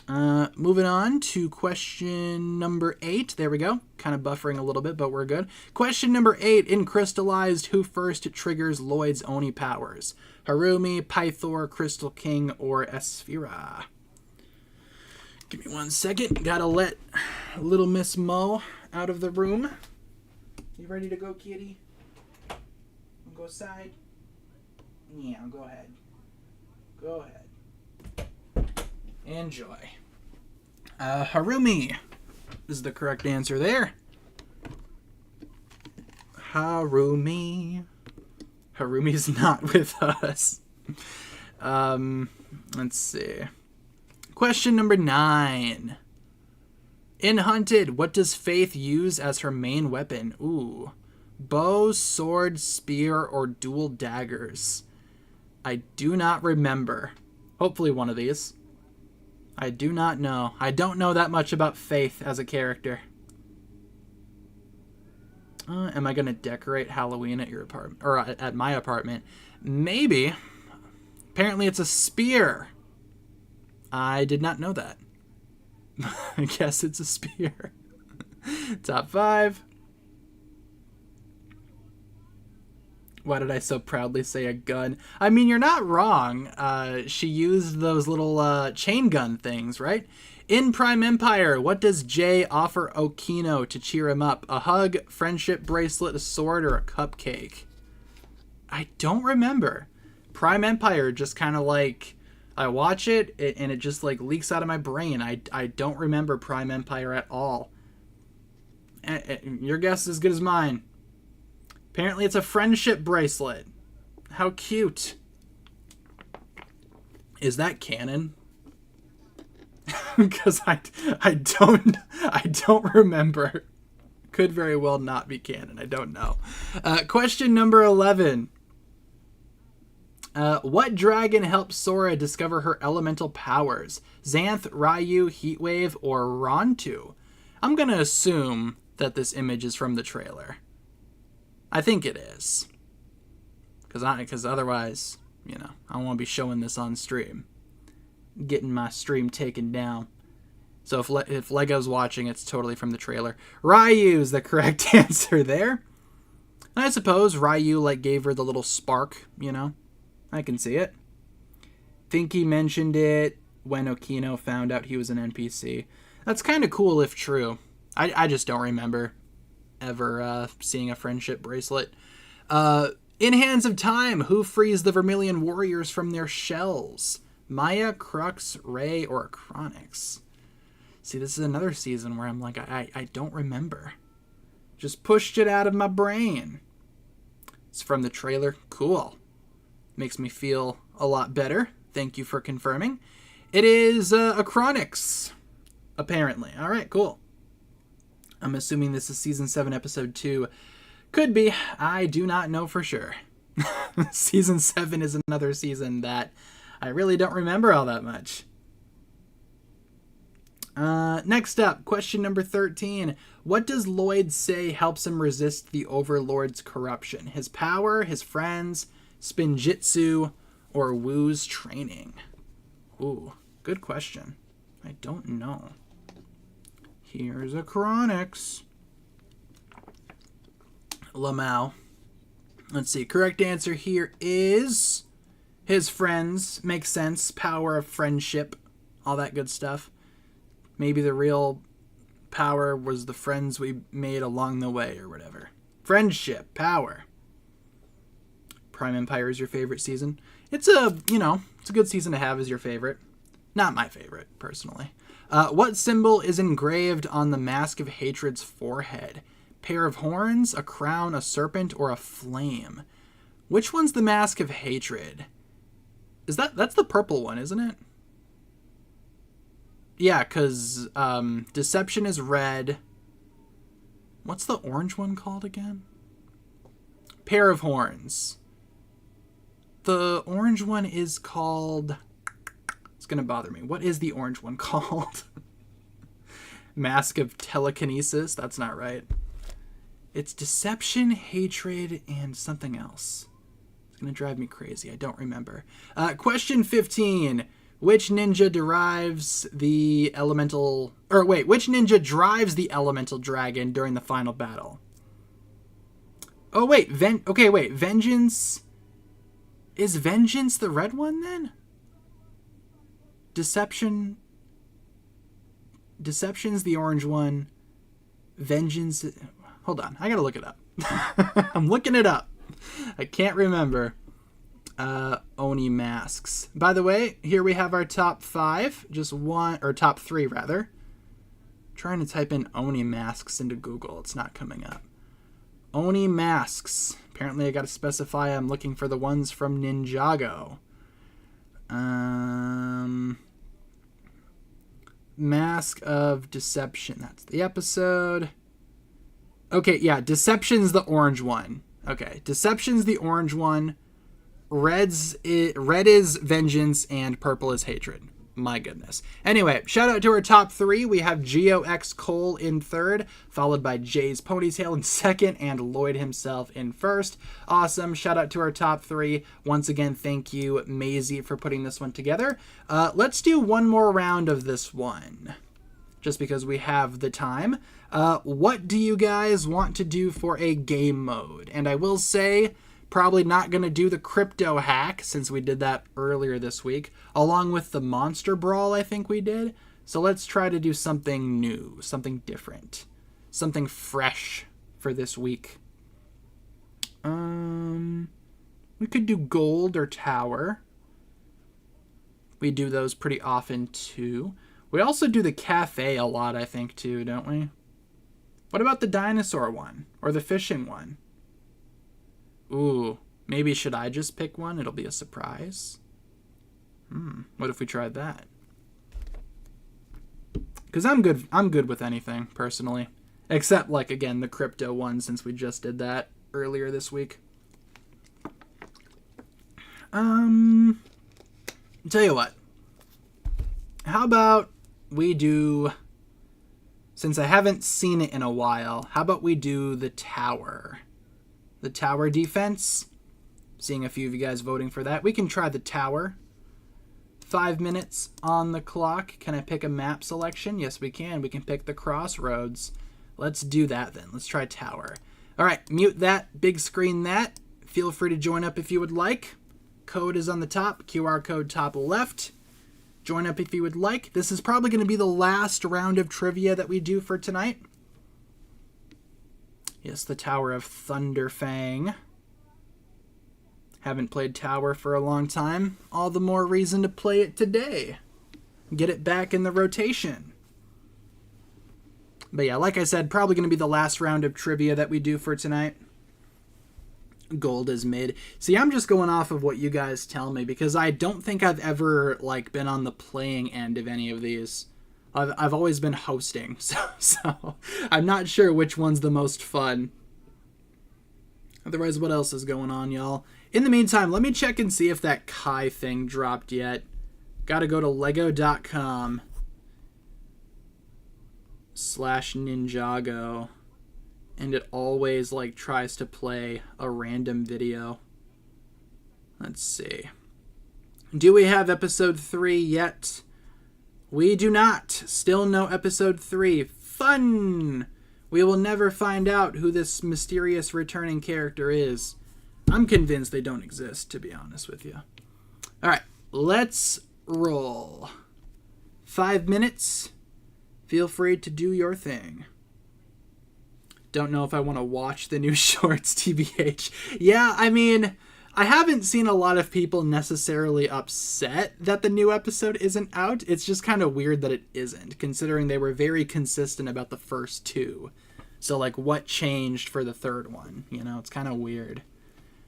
Moving on to question number 8. There we go. Kind of buffering a little bit, but we're good. Question number 8. In Crystallized, who first triggers Lloyd's Oni powers? Harumi, Pythor, Crystal King, or Esphira? Give me 1 second. Gotta let little Miss Mo out of the room. You ready to go, kitty? Go side? Yeah, go ahead. Go ahead. Enjoy. Harumi is the correct answer there. Harumi. Harumi's not with us. Let's see. Question number 9. In Hunted, what does Faith use as her main weapon? Ooh. Bow, sword, spear, or dual daggers? I do not remember. Hopefully one of these. I do not know. I don't know that much about Faith as a character. Am I going to decorate Halloween at your apartment? Or at my apartment? Maybe. Apparently it's a spear. I did not know that. I guess it's a spear. Top 5. Why did I so proudly say a gun? I mean, you're not wrong. She used those little chain gun things, right? In Prime Empire, what does Jay offer Okino to cheer him up? A hug, friendship bracelet, a sword, or a cupcake? I don't remember. Prime Empire just kind of like, I watch it and it just like leaks out of my brain. I don't remember Prime Empire at all. Your guess is as good as mine. Apparently it's a friendship bracelet. How cute. Is that canon? Because I don't remember. Could very well not be canon. I don't know. Question number 11. What dragon helped Sora discover her elemental powers? Xanth, Ryu, Heatwave, or Rontu? I'm going to assume that this image is from the trailer. I think it is. Because otherwise, you know, I don't want to be showing this on stream. Getting my stream taken down. So if Lego's watching, it's totally from the trailer. Ryu is the correct answer there. And I suppose Ryu like gave her the little spark, you know. I can see it. Think he mentioned it when Okino found out he was an NPC. That's kind of cool if true. I just don't remember ever seeing a friendship bracelet. In Hands of Time, who frees the Vermilion Warriors from their shells? Maya, Crux, Ray, or Chronix? See, this is another season where I'm like, I don't remember. Just pushed it out of my brain. It's from the trailer. Cool. Makes me feel a lot better. Thank you for confirming. It is a Chronix, apparently. All right, cool. I'm assuming this is Season 7, Episode 2. Could be. I do not know for sure. Season 7 is another season that I really don't remember all that much. Next up, question number 13. What does Lloyd say helps him resist the Overlord's corruption? His power, his friends, Spinjitzu, or Wu's training? Ooh, good question. I don't know. Here's a Chronix. Lamau. Let's see. Correct answer here is his friends. Makes sense. Power of friendship. All that good stuff. Maybe the real power was the friends we made along the way or whatever. Friendship. Power. Prime Empire is your favorite season. It's a good season to have as your favorite. Not my favorite, personally. What symbol is engraved on the Mask of Hatred's forehead? Pair of horns, a crown, a serpent, or a flame? Which one's the Mask of Hatred? That's the purple one, isn't it? Yeah, because Deception is red. What's the orange one called again? Pair of horns. The orange one is called... It's going to bother me. What is the orange one called? Mask of Telekinesis? That's not right. It's Deception, Hatred, and something else. It's going to drive me crazy. I don't remember. Question 15. Which ninja derives the elemental... Or wait, which ninja drives the elemental dragon during the final battle? Oh, wait. Okay, wait. Vengeance... Is Vengeance the red one, then? Deception's the orange one. Vengeance... Hold on. I gotta look it up. I'm looking it up. I can't remember. Oni masks. By the way, here we have our top 5. Just one... Or top 3, rather. Trying to type in Oni masks into Google. It's not coming up. Oni masks. Apparently I gotta specify I'm looking for the ones from Ninjago. Mask of Deception. That's the episode. Okay, yeah, Deception's the orange one. Okay, Deception's the orange one. Red is Vengeance, and purple is Hatred. My goodness. Anyway, shout out to our top 3. We have GeoX Cole in 3rd, followed by Jay's Ponytail in 2nd, and Lloyd himself in 1st. Awesome. Shout out to our top 3. Once again, thank you, Maisie, for putting this one together. Let's do one more round of this one, just because we have the time. What do you guys want to do for a game mode? And I will say... Probably not going to do the crypto hack, since we did that earlier this week, along with the monster brawl I think we did. So let's try to do something new, something different, something fresh for this week. We could do gold or tower. We do those pretty often too. We also do the cafe a lot, I think, too, don't we? What about the dinosaur one or the fishing one? Ooh, maybe should I just pick one? It'll be a surprise. What if we tried that? Because I'm good with anything, personally. Except, like, again, the crypto one, since we just did that earlier this week. Tell you what. How about we do... Since I haven't seen it in a while, how about we do the tower? The tower defense. Seeing a few of you guys voting for that. We can try the tower. 5 minutes on the clock. Can I pick a map selection? Yes, we can. We can pick the crossroads. Let's do that then. Let's try tower. All right, mute that. Big screen that. Feel free to join up if you would like. Code is on the top. QR code top left. Join up if you would like. This is probably going to be the last round of trivia that we do for tonight. Yes, the Tower of Thunderfang. Haven't played Tower for a long time. All the more reason to play it today. Get it back in the rotation. But yeah, like I said, probably going to be the last round of trivia that we do for tonight. Gold is mid. See, I'm just going off of what you guys tell me, because I don't think I've ever, like, been on the playing end of any of these. I've always been hosting, so I'm not sure which one's the most fun. Otherwise, what else is going on, y'all? In the meantime, let me check and see if that Kai thing dropped yet. Gotta go to lego.com/Ninjago. And it always, like, tries to play a random video. Let's see. Do we have episode 3 yet? We do not. Still no episode 3. Fun! We will never find out who this mysterious returning character is. I'm convinced they don't exist, to be honest with you. Alright, let's roll. 5 minutes. Feel free to do your thing. Don't know if I want to watch the new shorts, TBH. Yeah, I mean... I haven't seen a lot of people necessarily upset that the new episode isn't out. It's just kind of weird that it isn't, considering they were very consistent about the first 2. So, like, what changed for the 3rd one? You know, it's kind of weird.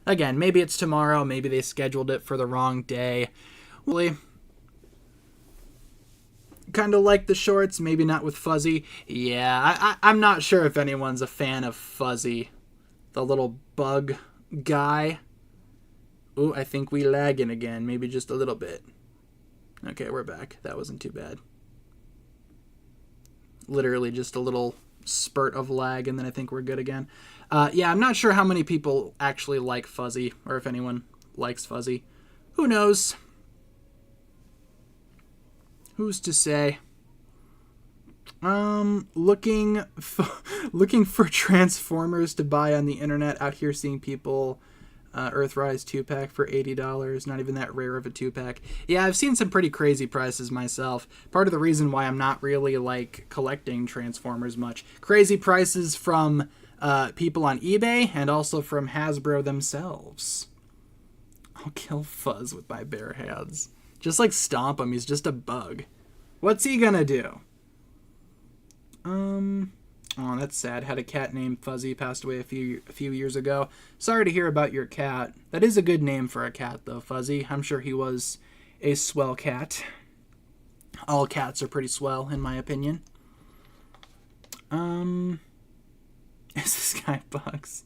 Again, maybe it's tomorrow. Maybe they scheduled it for the wrong day. Really, kind of like the shorts, maybe not with Fuzzy. Yeah, I'm not sure if anyone's a fan of Fuzzy, the little bug guy. Ooh, I think we lagging again. Maybe just a little bit. Okay, we're back. That wasn't too bad. Literally just a little spurt of lag, and then I think we're good again. Yeah, I'm not sure how many people actually like Fuzzy, or if anyone likes Fuzzy. Who knows? Who's to say? Looking for Transformers to buy on the internet. Out here seeing people Earthrise 2-pack for $80. Not even that rare of a 2-pack. Yeah, I've seen some pretty crazy prices myself. Part of the reason why I'm not really like collecting Transformers much. Crazy prices from people on eBay and also from Hasbro themselves. I'll kill Fuzz with my bare hands. Just like stomp him. He's just a bug. What's he gonna do? Oh, that's sad. Had a cat named Fuzzy, passed away a few years ago. Sorry to hear about your cat. That is a good name for a cat, though, Fuzzy. I'm sure he was a swell cat. All cats are pretty swell, in my opinion. Is this guy Bugs?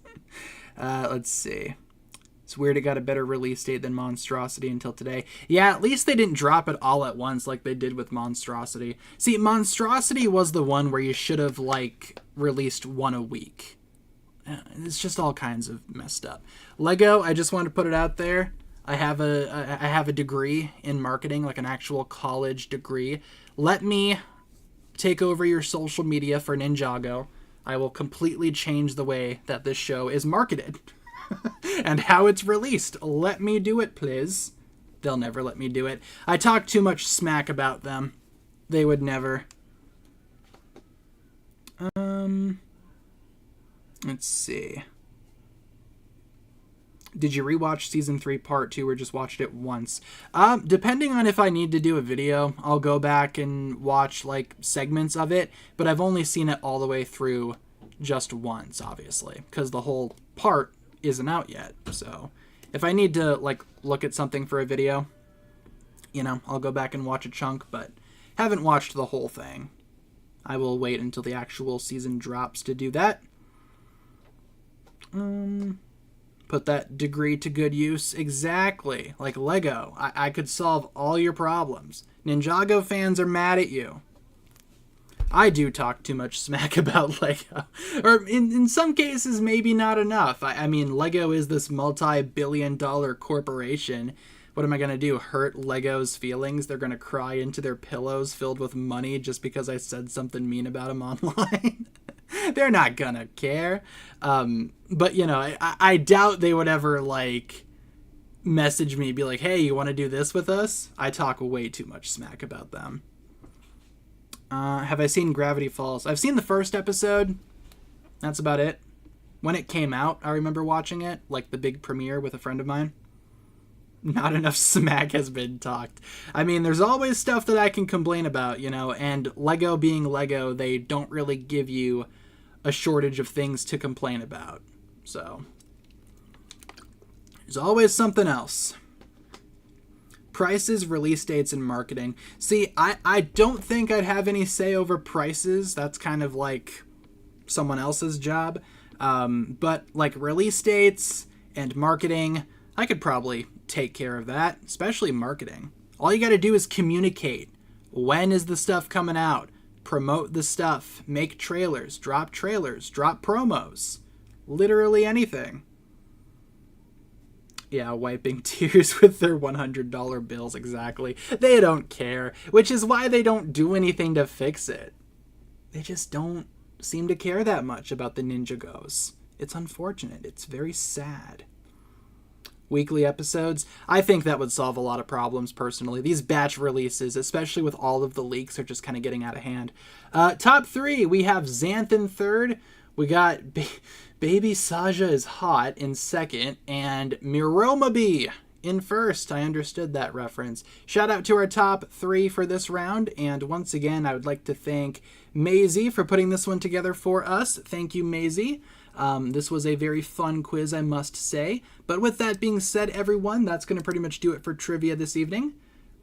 Let's see. It's weird it got a better release date than Monstrosity until today. Yeah, at least they didn't drop it all at once like they did with Monstrosity. See, Monstrosity was the one where you should have, like, released one a week. It's just all kinds of messed up. Lego, I just wanted to put it out there. I have a degree in marketing, like an actual college degree. Let me take over your social media for Ninjago. I will completely change the way that this show is marketed. And how it's released. Let me do it, please. They'll never let me do it. I talk too much smack about them. They would never. Let's see. Did you rewatch season 3 part 2 or just watched it once? Depending on if I need to do a video, I'll go back and watch like segments of it, but I've only seen it all the way through just once, obviously, because the whole part isn't out yet. So if I need to like look at something for a video, you know, I'll go back and watch a chunk, but haven't watched the whole thing. I will wait until the actual season drops to do that. Put that degree to good use. Exactly. Like Lego. I could solve all your problems. Ninjago fans are mad at you. I do talk too much smack about Lego. Or in some cases, maybe not enough. I mean, Lego is this multi-billion-dollar corporation. What am I going to do? Hurt Lego's feelings? They're going to cry into their pillows filled with money just because I said something mean about them online? They're not going to care. But, you know, I doubt they would ever, like, message me, be like, hey, you want to do this with us? I talk way too much smack about them. Have I seen Gravity Falls? I've seen the first episode. That's about it. When it came out, I remember watching it, like the big premiere with a friend of mine. Not enough smack has been talked. I mean, there's always stuff that I can complain about, you know, and Lego being Lego, they don't really give you a shortage of things to complain about. So, there's always something else. Prices, release dates, and marketing. See, I don't think I'd have any say over prices. That's kind of like someone else's job. But like release dates and marketing, I could probably take care of that, especially marketing. All you got to do is communicate. When is the stuff coming out? Promote the stuff. Make trailers. Drop promos. Literally anything. Yeah, wiping tears with their $100 bills, exactly. They don't care, which is why they don't do anything to fix it. They just don't seem to care that much about the Ninjagos. It's unfortunate. It's very sad. Weekly episodes. I think that would solve a lot of problems, personally. These batch releases, especially with all of the leaks, are just kind of getting out of hand. Top 3, we have Xanth in 3rd. We got Baby Saja is hot in 2nd, and Miromabi in 1st. I understood that reference. Shout out to our top 3 for this round, and once again, I would like to thank Maisie for putting this one together for us. Thank you, Maisie. This was a very fun quiz, I must say. But with that being said, everyone, that's going to pretty much do it for trivia this evening.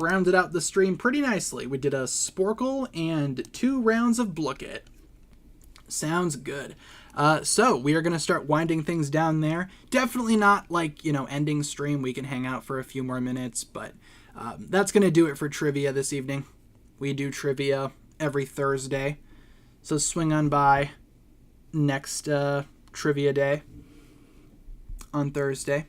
Rounded out the stream pretty nicely. We did a Sporkle and 2 rounds of Blooket. Sounds good. So we are going to start winding things down there. Definitely not like, you know, ending stream. We can hang out for a few more minutes, but that's going to do it for trivia this evening. We do trivia every Thursday. So swing on by next trivia day on Thursday.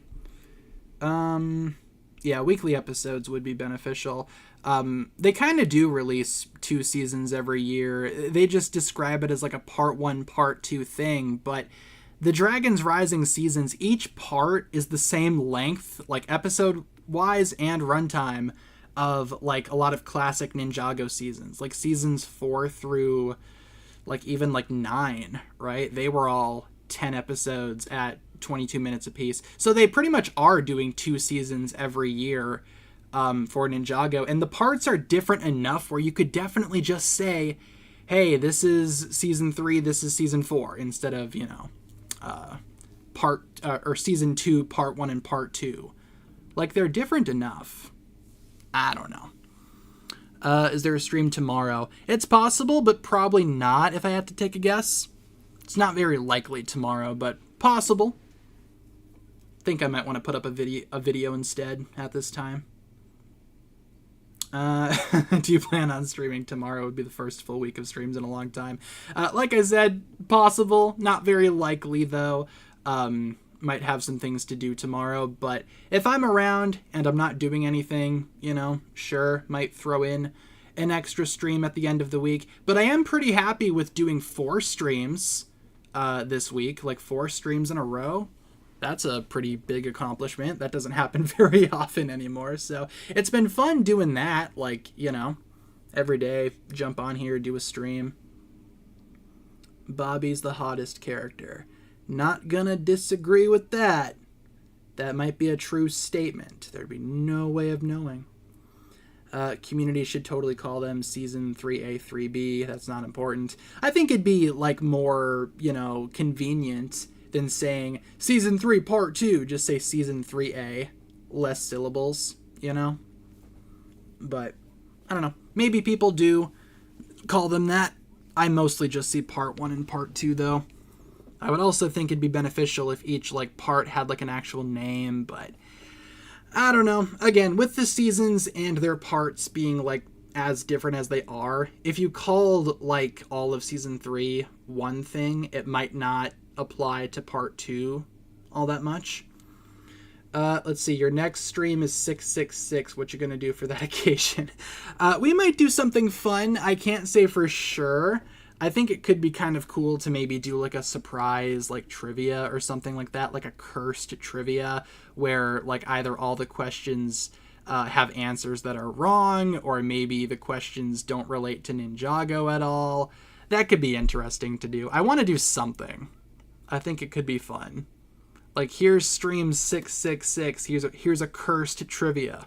Yeah, weekly episodes would be beneficial. They kind of do release 2 seasons every year. They just describe it as like a part 1, part 2 thing, but the Dragon's Rising seasons, each part is the same length, like episode wise and runtime, of like a lot of classic Ninjago seasons, like seasons 4 through like even like 9, right? They were all 10 episodes at 22 minutes apiece. So they pretty much are doing 2 seasons every year for Ninjago. And the parts are different enough where you could definitely just say, hey, this is season 3, this is season 4, instead of, or season 2, part 1 and part 2. Like, they're different enough. I don't know. Is there a stream tomorrow? It's possible, but probably not if I had to take a guess. It's not very likely tomorrow, but possible. Think I might want to put up a video instead at this time. Do you plan on streaming tomorrow? It would be the first full week of streams in a long time. Like I said, possible, not very likely though. Might have some things to do tomorrow, but if I'm around and I'm not doing anything, sure, might throw in an extra stream at the end of the week. But I am pretty happy with doing 4 streams this week, like 4 streams in a row. That's a pretty big accomplishment. That doesn't happen very often anymore. So it's been fun doing that. Like, every day, jump on here, do a stream. Bobby's the hottest character. Not gonna disagree with that. That might be a true statement. There'd be no way of knowing. Community should totally call them Season 3A, 3B. That's not important. I think it'd be, like, more, convenient than saying Season 3, Part 2. Just say Season 3A. Less syllables, But, I don't know. Maybe people do call them that. I mostly just see Part 1 and Part 2, though. I would also think it'd be beneficial if each, part had, an actual name, but I don't know. Again, with the seasons and their parts being, as different as they are, if you called, all of Season 3 one thing, it might not apply to Part 2 all that much. Let's see. Your next stream is 666. What you gonna do for that occasion? We might do something fun. I can't say for sure. I think it could be kind of cool to maybe do a surprise trivia or something like that, like a cursed trivia where either all the questions have answers that are wrong, or maybe the questions don't relate to Ninjago at all. That could be interesting to do. I want to do something. I think it could be fun. Here's stream 666. Here's a cursed trivia.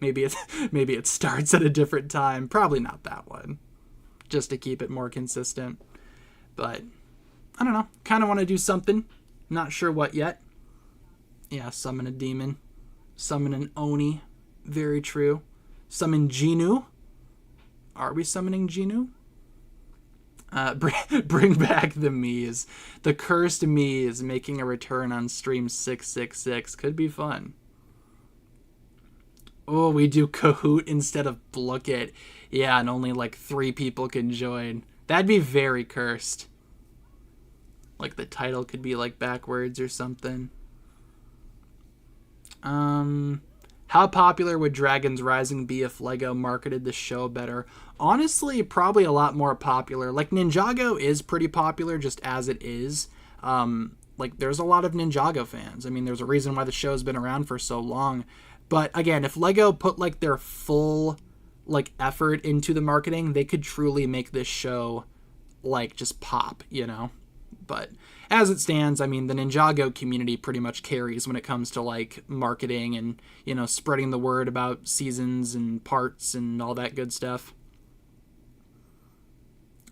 Maybe it starts at a different time. Probably not that one. Just to keep it more consistent. But, I don't know. Kind of want to do something. Not sure what yet. Yeah, summon a demon. Summon an Oni. Very true. Summon Genu. Are we summoning Genu? Bring back the Miis. The cursed Miis making a return on stream 666. Could be fun. Oh, we do Kahoot instead of Book It. Yeah, and only 3 people can join. That'd be very cursed. The title could be backwards or something. How popular would Dragon's Rising be if LEGO marketed the show better? Honestly, probably a lot more popular. Ninjago is pretty popular just as it is. There's a lot of Ninjago fans. I mean, there's a reason why the show's been around for so long. But again, if LEGO put their full effort into the marketing, they could truly make this show just pop, But as it stands, I mean, the Ninjago community pretty much carries when it comes to marketing and, spreading the word about seasons and parts and all that good stuff.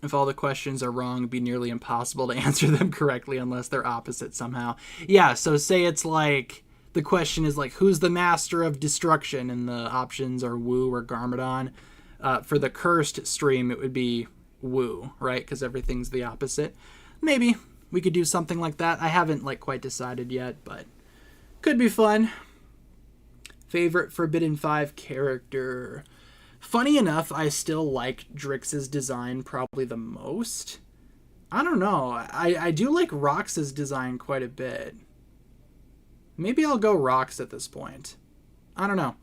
If all the questions are wrong, it'd be nearly impossible to answer them correctly unless they're opposite somehow. Yeah, so say it's the question is who's the master of destruction, and the options are Wu or Garmadon. For the cursed stream, it would be Wu, right? Because everything's the opposite. Maybe we could do something like that. I haven't quite decided yet, but could be fun. Favorite Forbidden 5 character. Funny enough, I still like Drix's design probably the most. I don't know. I do like Rox's design quite a bit. Maybe I'll go Rox at this point. I don't know.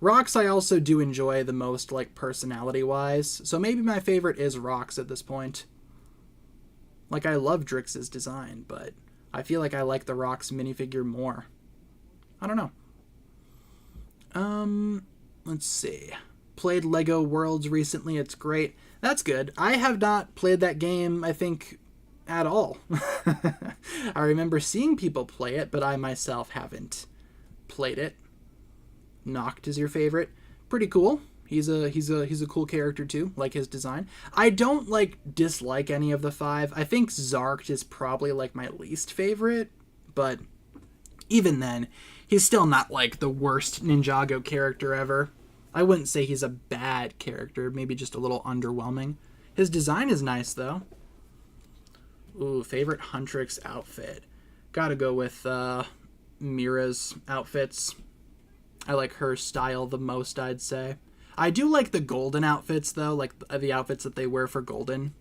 Rox I also do enjoy the most, like, personality-wise. So maybe my favorite is Rox at this point. Like, I love Drix's design, but I feel like I like the Rox minifigure more. I don't know. Let's see. Played Lego Worlds recently. It's great. That's good. I have not played that game, I think, at all. I remember seeing people play it, but I myself haven't played it. Noct is your favorite. Pretty cool. He's a cool character too, like his design. I don't dislike any of the 5. I think Zarkt is probably like my least favorite, but even then, he's still not like the worst Ninjago character ever. I wouldn't say he's a bad character, maybe just a little underwhelming. His design is nice though. Ooh, favorite Huntrix outfit. Gotta go with Mira's outfits. I like her style the most, I'd say. I do like the golden outfits, though, like the outfits that they wear for golden.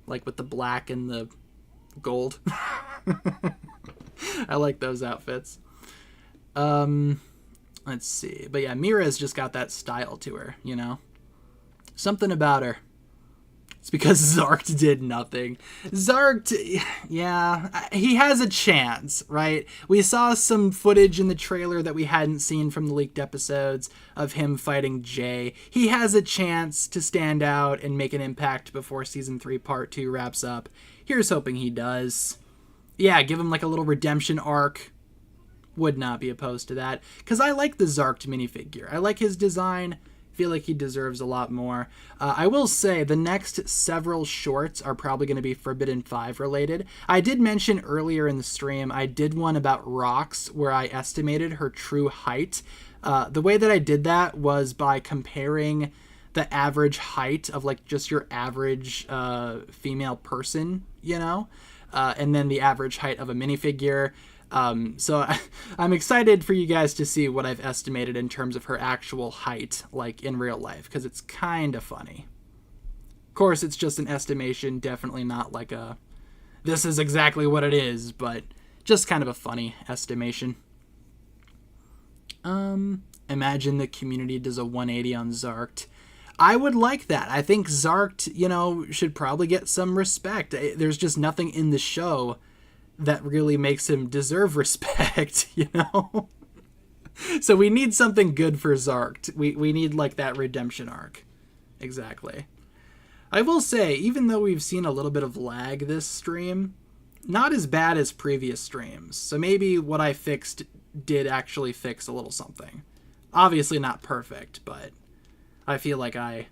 Like with the black and the gold. I like those outfits. Let's see. But yeah, Mira's just got that style to her, you know? Something about her. It's because Zarkt did nothing. Zarkt, yeah, he has a chance, right? We saw some footage in the trailer that we hadn't seen from the leaked episodes of him fighting Jay. He has a chance to stand out and make an impact before Season 3 Part 2 wraps up. Here's hoping he does. Yeah, give him like a little redemption arc. Would not be opposed to that. Because I like the Zarkt minifigure. I like his design. Feel like he deserves a lot more. I will say the next several shorts are probably going to be Forbidden 5 related. I did mention earlier in the stream, I did one about Rox where I estimated her true height. The way that I did that was by comparing the average height of like just your average female person, you know, and then the average height of a minifigure. So I'm excited for you guys to see what I've estimated in terms of her actual height, like in real life, because it's kind of funny. Of course, it's just an estimation, definitely not like a, this is exactly what it is, but just kind of a funny estimation. Imagine the community does a 180 on Zarkt. I would like that. I think Zarkt, you know, should probably get some respect. There's just nothing in the show that really makes him deserve respect, you know? So we need something good for Zarkt. We need, like, that redemption arc. Exactly. I will say, even though we've seen a little bit of lag this stream, not as bad as previous streams. So maybe what I fixed did actually fix a little something. Obviously not perfect, but I feel like I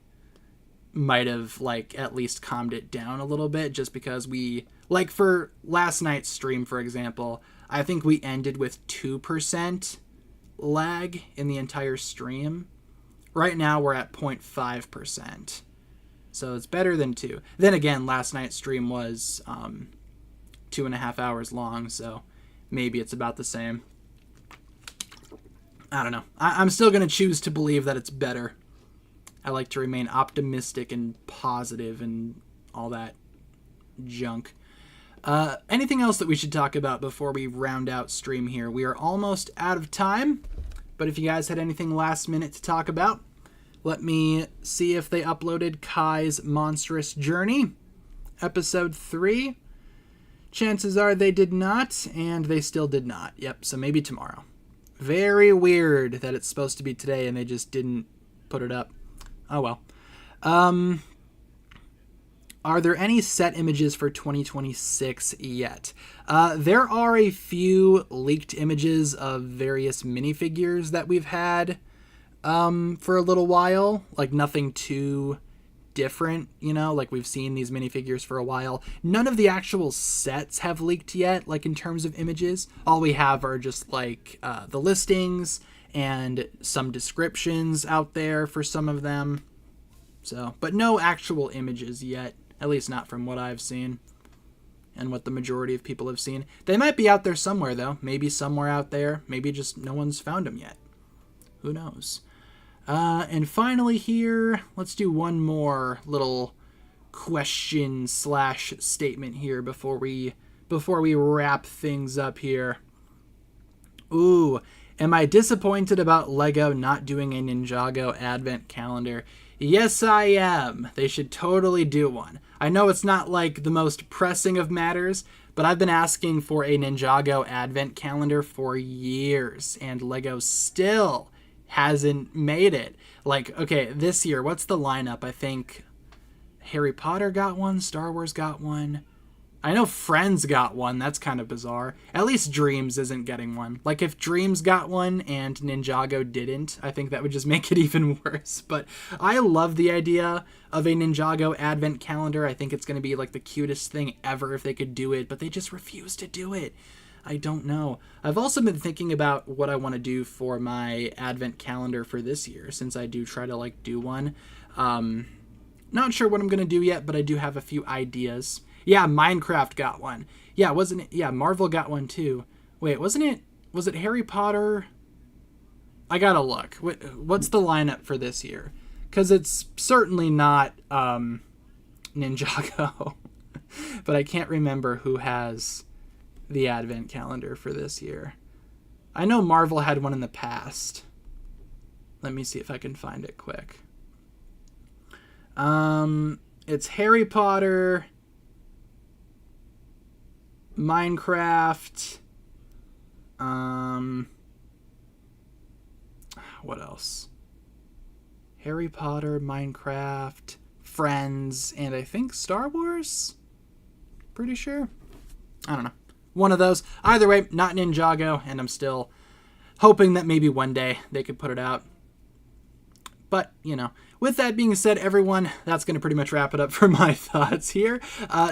might have, like, at least calmed it down a little bit just because we... Like, for last night's stream, for example, I think we ended with 2% lag in the entire stream. Right now, we're at 0.5%. So it's better than 2. Then again, last night's stream was 2.5 hours long, so maybe it's about the same. I don't know. I'm still going to choose to believe that it's better. I like to remain optimistic and positive and all that junk. Anything else that we should talk about before we round out stream here? We are almost out of time, but if you guys had anything last minute to talk about, let me see if they uploaded Kai's Monstrous Journey, episode 3. Chances are they did not, and they still did not. Yep, so maybe tomorrow. Very weird that it's supposed to be today and they just didn't put it up. Oh well. Are there any set images for 2026 yet? There are a few leaked images of various minifigures that we've had for a little while. Like nothing too different, you know? Like we've seen these minifigures for a while. None of the actual sets have leaked yet, like in terms of images. All we have are just like the listings and some descriptions out there for some of them. So, but no actual images yet. At least not from what I've seen and what the majority of people have seen. They might be out there somewhere, though. Maybe somewhere out there. Maybe just no one's found them yet. Who knows? And finally here, let's do one more little question / statement here before we wrap things up here. Ooh, Am I disappointed about LEGO not doing a Ninjago advent calendar? Yes, I am. They should totally do one. I know it's not like the most pressing of matters, but I've been asking for a Ninjago advent calendar for years, and LEGO still hasn't made it. Like, okay, this year, what's the lineup? I think Harry Potter got one, Star Wars got one. I know Friends got one. That's kind of bizarre. At least Dreams isn't getting one. Like, if Dreams got one and Ninjago didn't, I think that would just make it even worse. But I love the idea of a Ninjago advent calendar. I think it's going to be like the cutest thing ever if they could do it, but they just refuse to do it. I don't know. I've also been thinking about what I want to do for my advent calendar for this year, since I do try to like do one. Not sure what I'm going to do yet, but I do have a few ideas. Yeah, Minecraft got one. Yeah, wasn't it? Yeah, Marvel got one too. Wait, wasn't it? Was it Harry Potter? I gotta look. What's the lineup for this year? Because it's certainly not Ninjago. But I can't remember who has the advent calendar for this year. I know Marvel had one in the past. Let me see if I can find it quick. It's Harry Potter, Minecraft, what else? Harry Potter, Minecraft, Friends, and I think Star Wars? Pretty sure. I don't know. One of those. Either way, not Ninjago, and I'm still hoping that maybe one day they could put it out. But, you know, with that being said, everyone, that's going to pretty much wrap it up for my thoughts here.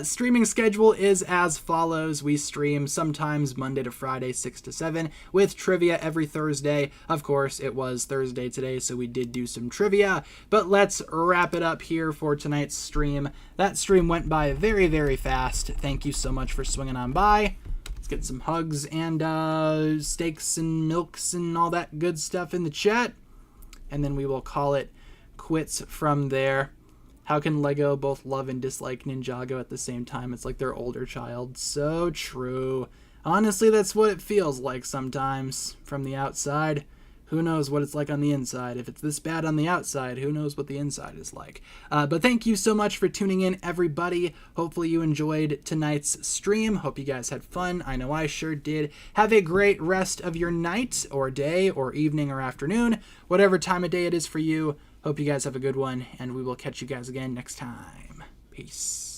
Streaming schedule is as follows. We stream sometimes Monday to Friday, 6 to 7, with trivia every Thursday. Of course, it was Thursday today, so we did do some trivia. But let's wrap it up here for tonight's stream. That stream went by very, very fast. Thank you so much for swinging on by. Let's get some hugs and steaks and milks and all that good stuff in the chat. And then we will call it quits from there. How can LEGO both love and dislike Ninjago at the same time? It's like their older child. So true. Honestly, that's what it feels like sometimes from the outside. Who knows what it's like on the inside? If it's this bad on the outside, who knows what the inside is like? But thank you so much for tuning in, everybody. Hopefully you enjoyed tonight's stream. Hope you guys had fun. I know I sure did. Have a great rest of your night or day or evening or afternoon, whatever time of day it is for you. Hope you guys have a good one, and we will catch you guys again next time. Peace.